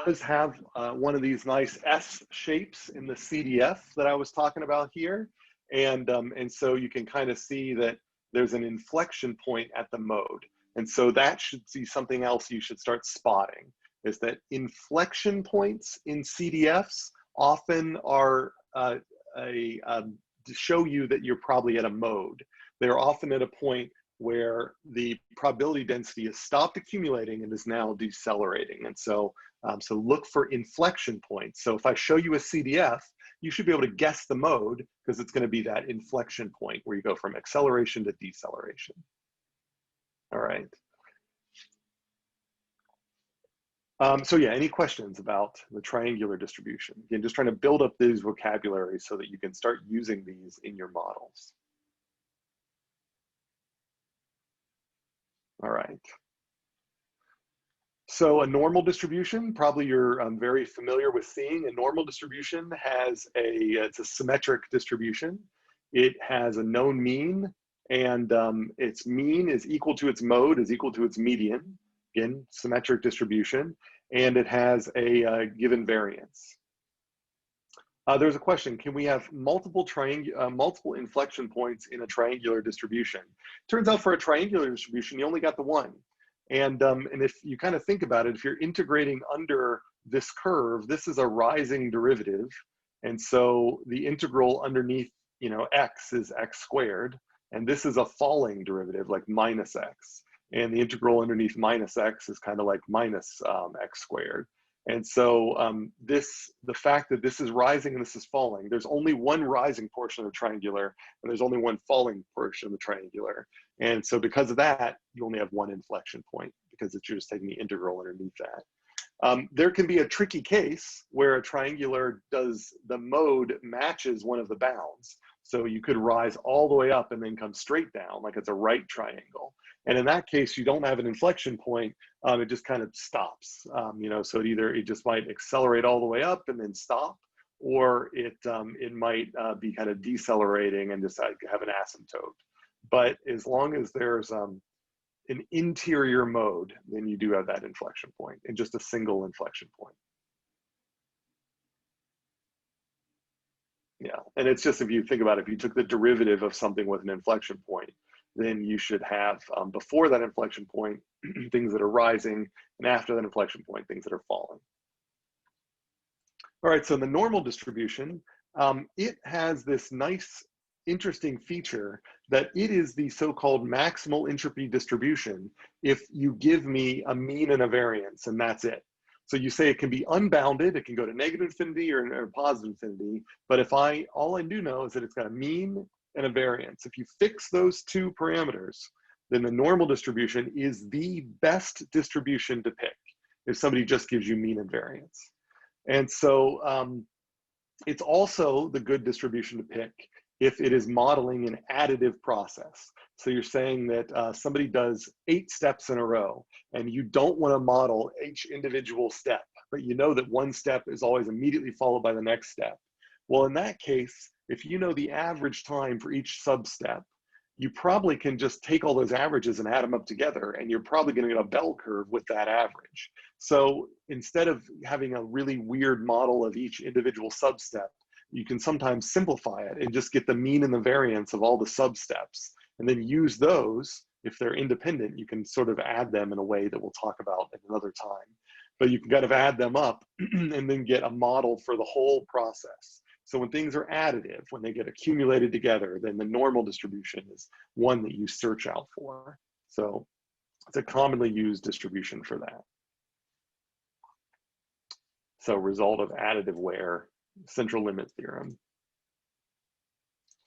does have one of these nice S shapes in the CDF that I was talking about here, and so you can kind of see that there's an inflection point at the mode, and so that should be something else you should start spotting, is that inflection points in CDFs often are to show you that you're probably at a mode. They're often at a point where the probability density has stopped accumulating and is now decelerating. And so, so look for inflection points. So if I show you a CDF, you should be able to guess the mode because it's going to be that inflection point where you go from acceleration to deceleration. All right. So yeah, any questions about the triangular distribution? Again, just trying to build up these vocabularies so that you can start using these in your models. All right. So a normal distribution, probably you're very familiar with seeing. A normal distribution has it's a symmetric distribution. It has a known mean, and its mean is equal to its mode, is equal to its median. Again, symmetric distribution, and it has a given variance. There's a question, can we have multiple inflection points in a triangular distribution? Turns out for a triangular distribution, you only got the one. And if you kind of think about it, if you're integrating under this curve, this is a rising derivative. And so the integral underneath, you know, x is x squared. And this is a falling derivative, like minus x. And the integral underneath minus x is kind of like minus x squared. And so the fact that this is rising and this is falling, there's only one rising portion of the triangular and there's only one falling portion of the triangular. And so because of that, you only have one inflection point because you're just taking the integral underneath that. There can be a tricky case where a triangular the mode matches one of the bounds. So you could rise all the way up and then come straight down like it's a right triangle. And in that case, you don't have an inflection point. It just kind of stops, you know, so it just might accelerate all the way up and then stop, or it might be kind of decelerating and just have an asymptote. But as long as there's an interior mode, then you do have that inflection point, and just a single inflection point. Yeah, and it's just, if you think about it, if you took the derivative of something with an inflection point, then you should have, before that inflection point, things that are rising, and after that inflection point, things that are falling. All right, so the normal distribution, it has this nice, interesting feature that it is the so-called maximal entropy distribution if you give me a mean and a variance, and that's it. So you say it can be unbounded, it can go to negative infinity or positive infinity, but if all I do know is that it's got a mean and a variance. If you fix those two parameters, then the normal distribution is the best distribution to pick if somebody just gives you mean and variance. And so it's also the good distribution to pick if it is modeling an additive process. So you're saying that somebody does 8 steps in a row, and you don't want to model each individual step, but you know that one step is always immediately followed by the next step. Well, in that case, if you know the average time for each sub-step, you probably can just take all those averages and add them up together, and you're probably going to get a bell curve with that average. So instead of having a really weird model of each individual sub-step, you can sometimes simplify it and just get the mean and the variance of all the sub-steps, and then use those. If they're independent, you can sort of add them in a way that we'll talk about at another time. But you can kind of add them up and then get a model for the whole process. So when things are additive, when they get accumulated together, then the normal distribution is one that you search out for. So it's a commonly used distribution for that. So result of additive wear, central limit theorem.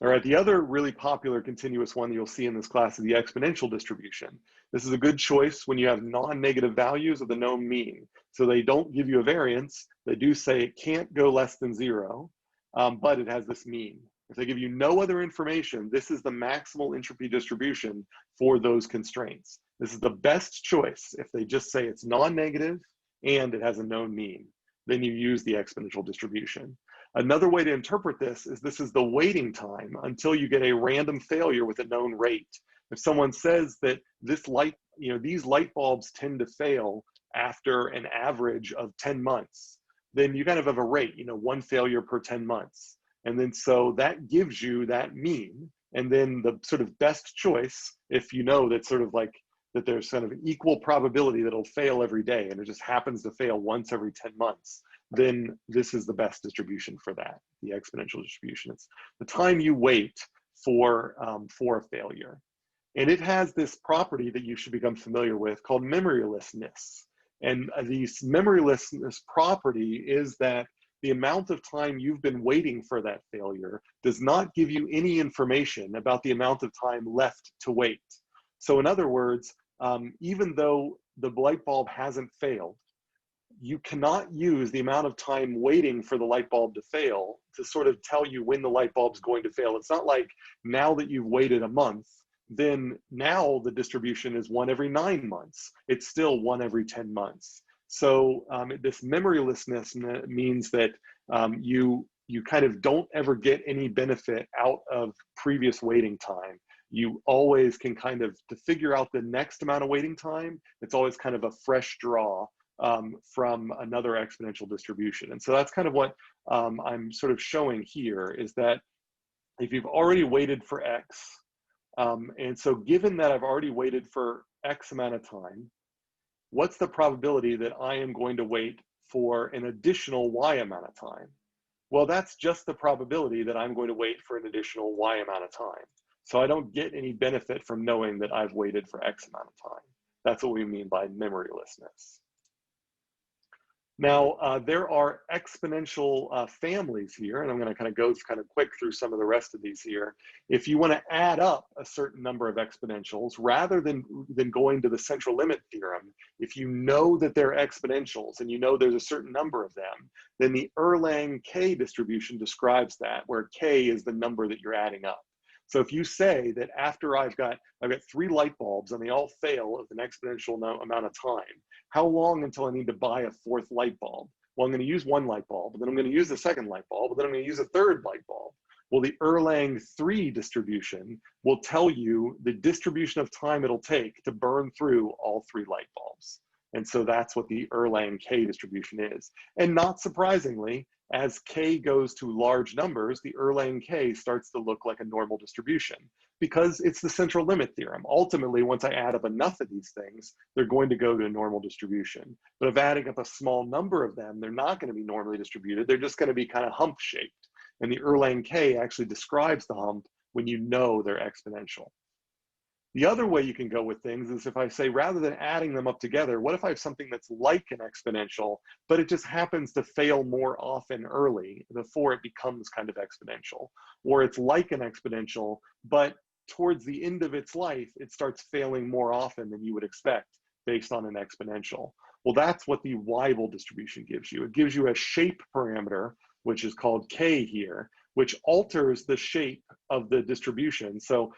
All right, the other really popular continuous one you'll see in this class is the exponential distribution. This is a good choice when you have non-negative values of the known mean. So they don't give you a variance. They do say it can't go less than 0, but it has this mean. If they give you no other information, this is the maximal entropy distribution for those constraints. This is the best choice if they just say it's non-negative and it has a known mean. Then you use the exponential distribution. Another way to interpret this is the waiting time until you get a random failure with a known rate. If someone says that these light bulbs tend to fail after an average of 10 months, then you kind of have a rate, 1 failure per 10 months. And then so that gives you that mean. And then the sort of best choice, if you know that sort of like that there's kind of an equal probability that it'll fail every day and it just happens to fail once every 10 months, then this is the best distribution for that, the exponential distribution. It's the time you wait for a failure. And it has this property that you should become familiar with called memorylessness. And the memorylessness property is that the amount of time you've been waiting for that failure does not give you any information about the amount of time left to wait. So in other words, even though the light bulb hasn't failed, you cannot use the amount of time waiting for the light bulb to fail to sort of tell you when the light bulb's going to fail. It's not like now that you've waited a month, then now the distribution is 1 every 9 months. It's still 1 every 10 months. So this memorylessness means that you kind of don't ever get any benefit out of previous waiting time. You always can kind of, to figure out the next amount of waiting time, it's always kind of a fresh draw from another exponential distribution. And so that's kind of what I'm sort of showing here, is that if you've already waited for X, and so given that I've already waited for X amount of time, what's the probability that I am going to wait for an additional Y amount of time? Well, that's just the probability that I'm going to wait for an additional Y amount of time. So I don't get any benefit from knowing that I've waited for X amount of time. That's what we mean by memorylessness. Now, there are exponential families here, and I'm going to kind of go kind of quick through some of the rest of these here. If you want to add up a certain number of exponentials, rather than going to the central limit theorem, if you know that they're exponentials and you know there's a certain number of them, then the Erlang K distribution describes that, where K is the number that you're adding up. So if you say that after I've got 3 light bulbs and they all fail with an exponential amount of time, how long until I need to buy a 4th light bulb? Well, I'm going to use 1 light bulb, but then I'm going to use the 2nd light bulb, but then I'm going to use a 3rd light bulb. Well, the Erlang 3 distribution will tell you the distribution of time it'll take to burn through all 3 light bulbs. And so that's what the Erlang K distribution is. And not surprisingly, as K goes to large numbers, the Erlang K starts to look like a normal distribution because it's the central limit theorem. Ultimately, once I add up enough of these things, they're going to go to a normal distribution. But if adding up a small number of them, they're not going to be normally distributed. They're just going to be kind of hump shaped. And the Erlang K actually describes the hump when you know they're exponential. The other way you can go with things is if I say, rather than adding them up together, what if I have something that's like an exponential, but it just happens to fail more often early before it becomes kind of exponential? Or it's like an exponential, but towards the end of its life, it starts failing more often than you would expect based on an exponential. Well, that's what the Weibull distribution gives you. It gives you a shape parameter, which is called K here, which alters the shape of the distribution. So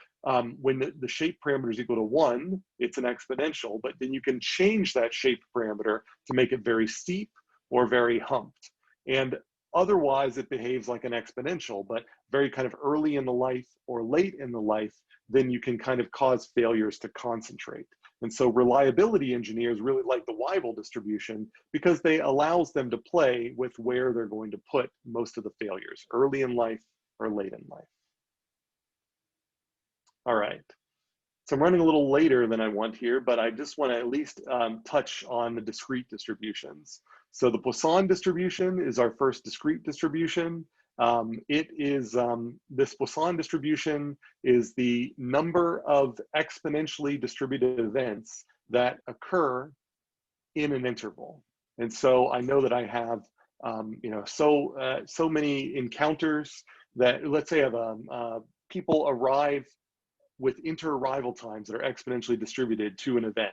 when the shape parameter is equal to 1, it's an exponential, but then you can change that shape parameter to make it very steep or very humped. And otherwise, it behaves like an exponential, but very kind of early in the life or late in the life, then you can kind of cause failures to concentrate. And so reliability engineers really like the Weibull distribution because they allows them to play with where they're going to put most of the failures, early in life or late in life. All right, so I'm running a little later than I want here, but I just want to at least touch on the discrete distributions. So the Poisson distribution is our first discrete distribution. This Poisson distribution is the number of exponentially distributed events that occur in an interval. And so I know that I have so many encounters that, let's say I have people arrive with inter-arrival times that are exponentially distributed to an event.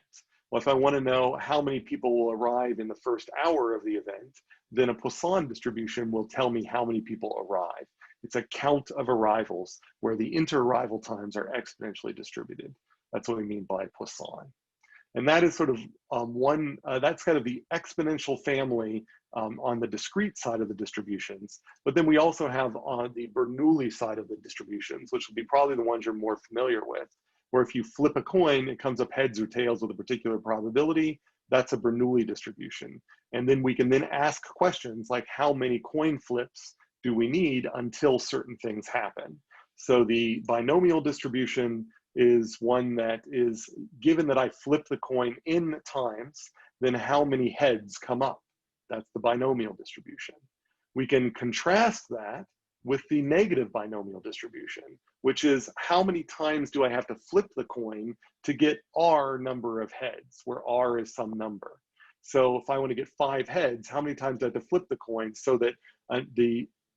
Well, if I want to know how many people will arrive in the first hour of the event, then a Poisson distribution will tell me how many people arrive. It's a count of arrivals where the inter-arrival times are exponentially distributed. That's what we mean by Poisson. And that is sort of that's kind of the exponential family on the discrete side of the distributions. But then we also have on the Bernoulli side of the distributions, which will be probably the ones you're more familiar with, where if you flip a coin, it comes up heads or tails with a particular probability. That's a Bernoulli distribution. And then we can then ask questions like, how many coin flips do we need until certain things happen? So the binomial distribution is one that is, given that I flip the coin in times, then how many heads come up? That's the binomial distribution. We can contrast that with the negative binomial distribution, which is how many times do I have to flip the coin to get R number of heads, where R is some number. So if I want to get 5 heads, how many times do I have to flip the coin so that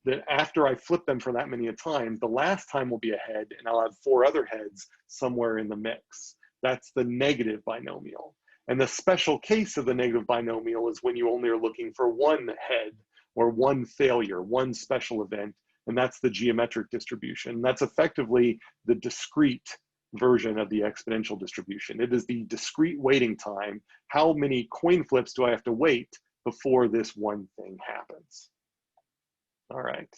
that after I flip them for that many a time, the last time will be a head and I'll have 4 other heads somewhere in the mix. That's the negative binomial. And the special case of the negative binomial is when you only are looking for 1 head or 1 failure, 1 special event, and that's the geometric distribution. That's effectively the discrete version of the exponential distribution. It is the discrete waiting time. How many coin flips do I have to wait before this one thing happens? All right.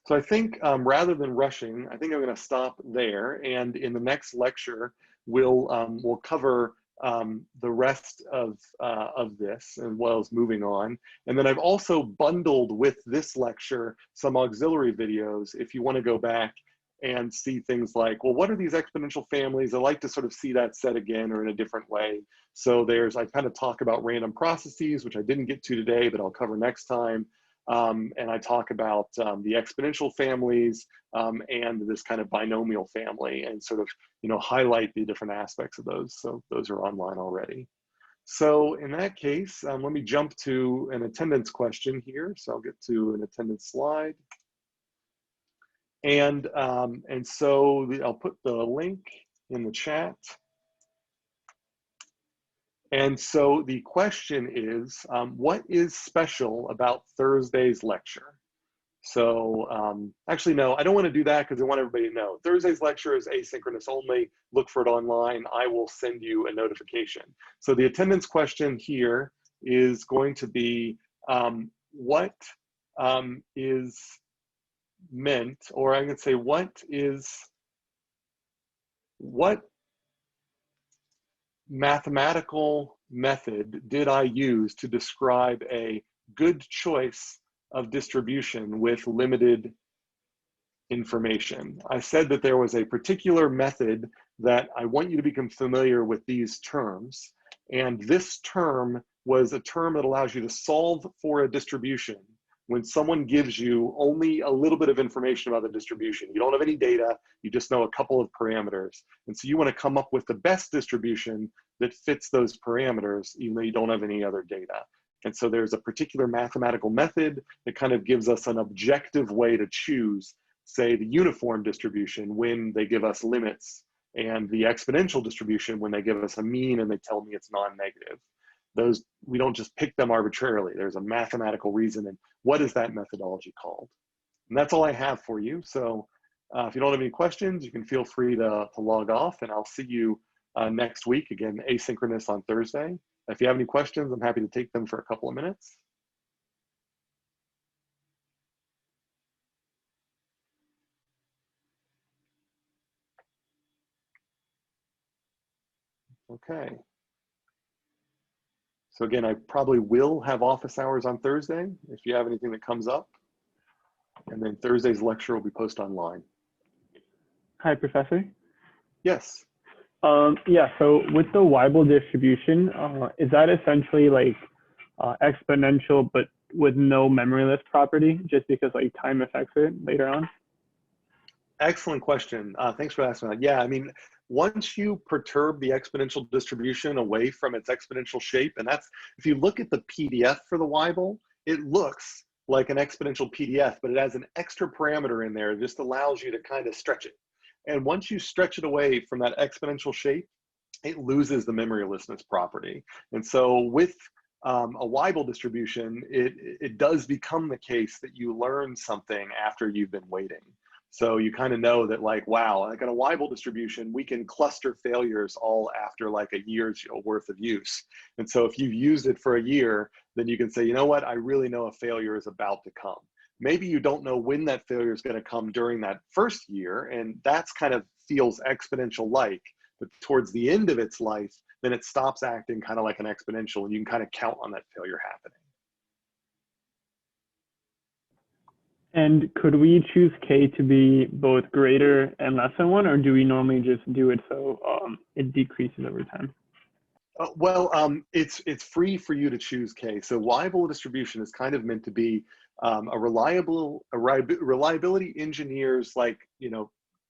So I think rather than rushing, I think I'm going to stop there. And in the next lecture, we'll cover the rest of this as well as moving on. And then I've also bundled with this lecture some auxiliary videos if you want to go back and see things like, well, what are these exponential families? I like to sort of see that said again or in a different way. So I kind of talk about random processes, which I didn't get to today, but I'll cover next time. And I talk about the exponential families and this kind of binomial family and sort of, highlight the different aspects of those. So those are online already. So in that case, let me jump to an attendance question here. So I'll get to an attendance slide. And so I'll put the link in the chat. And so the question is, what is special about Thursday's lecture? So actually, no, I don't want to do that because I want everybody to know. Thursday's lecture is asynchronous only. Look for it online. I will send you a notification. So the attendance question here is going to be, what is meant, or I could say what mathematical method did I use to describe a good choice of distribution with limited information? I said that there was a particular method that I want you to become familiar with these terms. And this term was a term that allows you to solve for a distribution when someone gives you only a little bit of information about the distribution. You don't have any data, you just know a couple of parameters. And so you want to come up with the best distribution that fits those parameters, even though you don't have any other data. And so there's a particular mathematical method that kind of gives us an objective way to choose, say, the uniform distribution when they give us limits, and the exponential distribution when they give us a mean and they tell me it's non-negative. Those, we don't just pick them arbitrarily. There's a mathematical reason. And what is that methodology called? And that's all I have for you. So if you don't have any questions, you can feel free to log off, and I'll see you next week, again, asynchronous on Thursday. If you have any questions, I'm happy to take them for a couple of minutes. Okay. So again, I probably will have office hours on Thursday if you have anything that comes up. And then Thursday's lecture will be posted online. Hi, Professor. Yes. Yeah, so with the Weibull distribution, is that essentially like exponential but with no memoryless property, just because like time affects it later on? Excellent question. Thanks for asking that. Yeah, I mean, once you perturb the exponential distribution away from its exponential shape, and that's, if you look at the PDF for the Weibull, it looks like an exponential PDF, but it has an extra parameter in there. It just allows you to kind of stretch it. And once you stretch it away from that exponential shape, it loses the memorylessness property. And so with a Weibull distribution, it does become the case that you learn something after you've been waiting. So you kind of know that, like, wow, like on a Weibull distribution, we can cluster failures all after like a year's worth of use. And so if you've used it for a year, then you can say, you know what, I really know a failure is about to come. Maybe you don't know when that failure is going to come during that first year, and that's kind of feels exponential-like. But towards the end of its life, then it stops acting kind of like an exponential, and you can kind of count on that failure happening. And could we choose k to be both greater and less than 1, or do we normally just do it so it decreases over time? It's free for you to choose k. So Weibull distribution is kind of meant to be a reliability engineer's, like,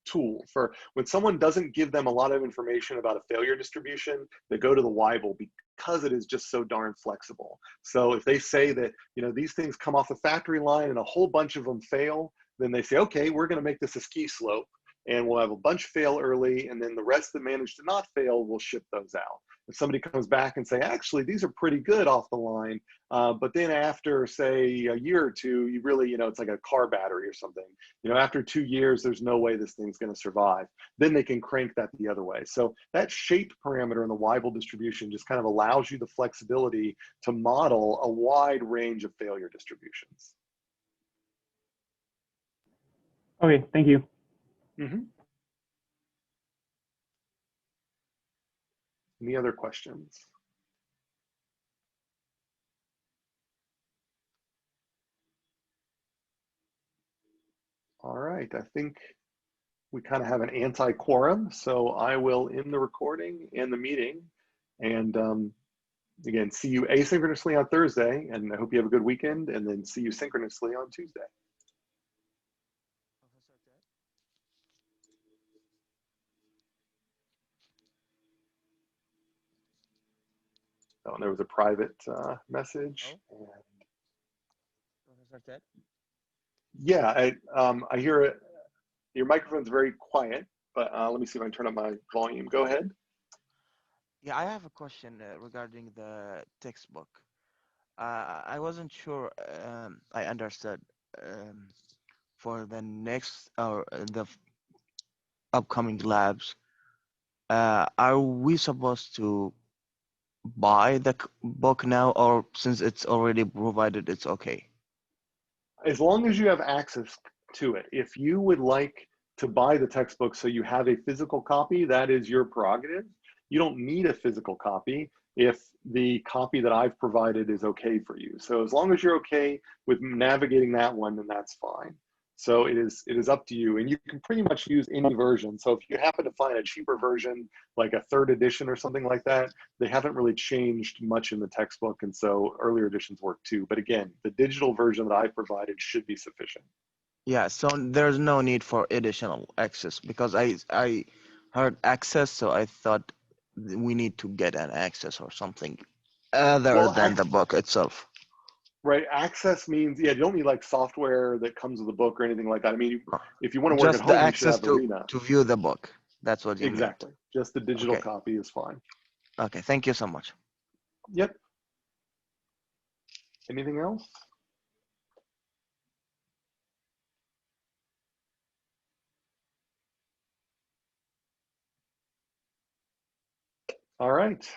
tool for when someone doesn't give them a lot of information about a failure distribution, they go to the Weibull because it is just so darn flexible. So if they say that, these things come off the factory line and a whole bunch of them fail, then they say, okay, we're going to make this a ski slope, and we'll have a bunch fail early, and then the rest that manage to not fail, we'll ship those out. If somebody comes back and say, actually, these are pretty good off the line, but then after, say, a year or two, you really, it's like a car battery or something. After 2 years, there's no way this thing's going to survive. Then they can crank that the other way. So that shape parameter in the Weibull distribution just kind of allows you the flexibility to model a wide range of failure distributions. Okay, thank you. Mm-hmm. Any other questions? All right, I think we kind of have an anti-quorum, so I will end the recording and the meeting. And again, see you asynchronously on Thursday, and I hope you have a good weekend, and then see you synchronously on Tuesday. Oh, and there was a private message. Oh. Professor Ted? Yeah, I hear it. Your microphone's very quiet, but let me see if I can turn up my volume. Go ahead. Yeah, I have a question regarding the textbook. I wasn't sure I understood for the next or the upcoming labs. Are we supposed to buy the book now, or since it's already provided, it's okay? As long as you have access to it. If you would like to buy the textbook so you have a physical copy, that is your prerogative. You don't need a physical copy if the copy that I've provided is okay for you. So as long as you're okay with navigating that one, then that's fine. So it is up to you, and you can pretty much use any version. So if you happen to find a cheaper version, like a 3rd edition or something like that, they haven't really changed much in the textbook, and so earlier editions work too. But again, the digital version that I provided should be sufficient. Yeah, so there's no need for additional access because I heard access, so I thought we need to get an access or something other Well, than the book itself. right, access means, yeah, you don't need like software that comes with the book or anything like that. I mean, if you want to work at Just the home, you should access have Arena. to view the book. That's what you meant. Exactly. Just the digital Okay. copy is fine. Okay, thank you so much. Yep. Anything else? All right.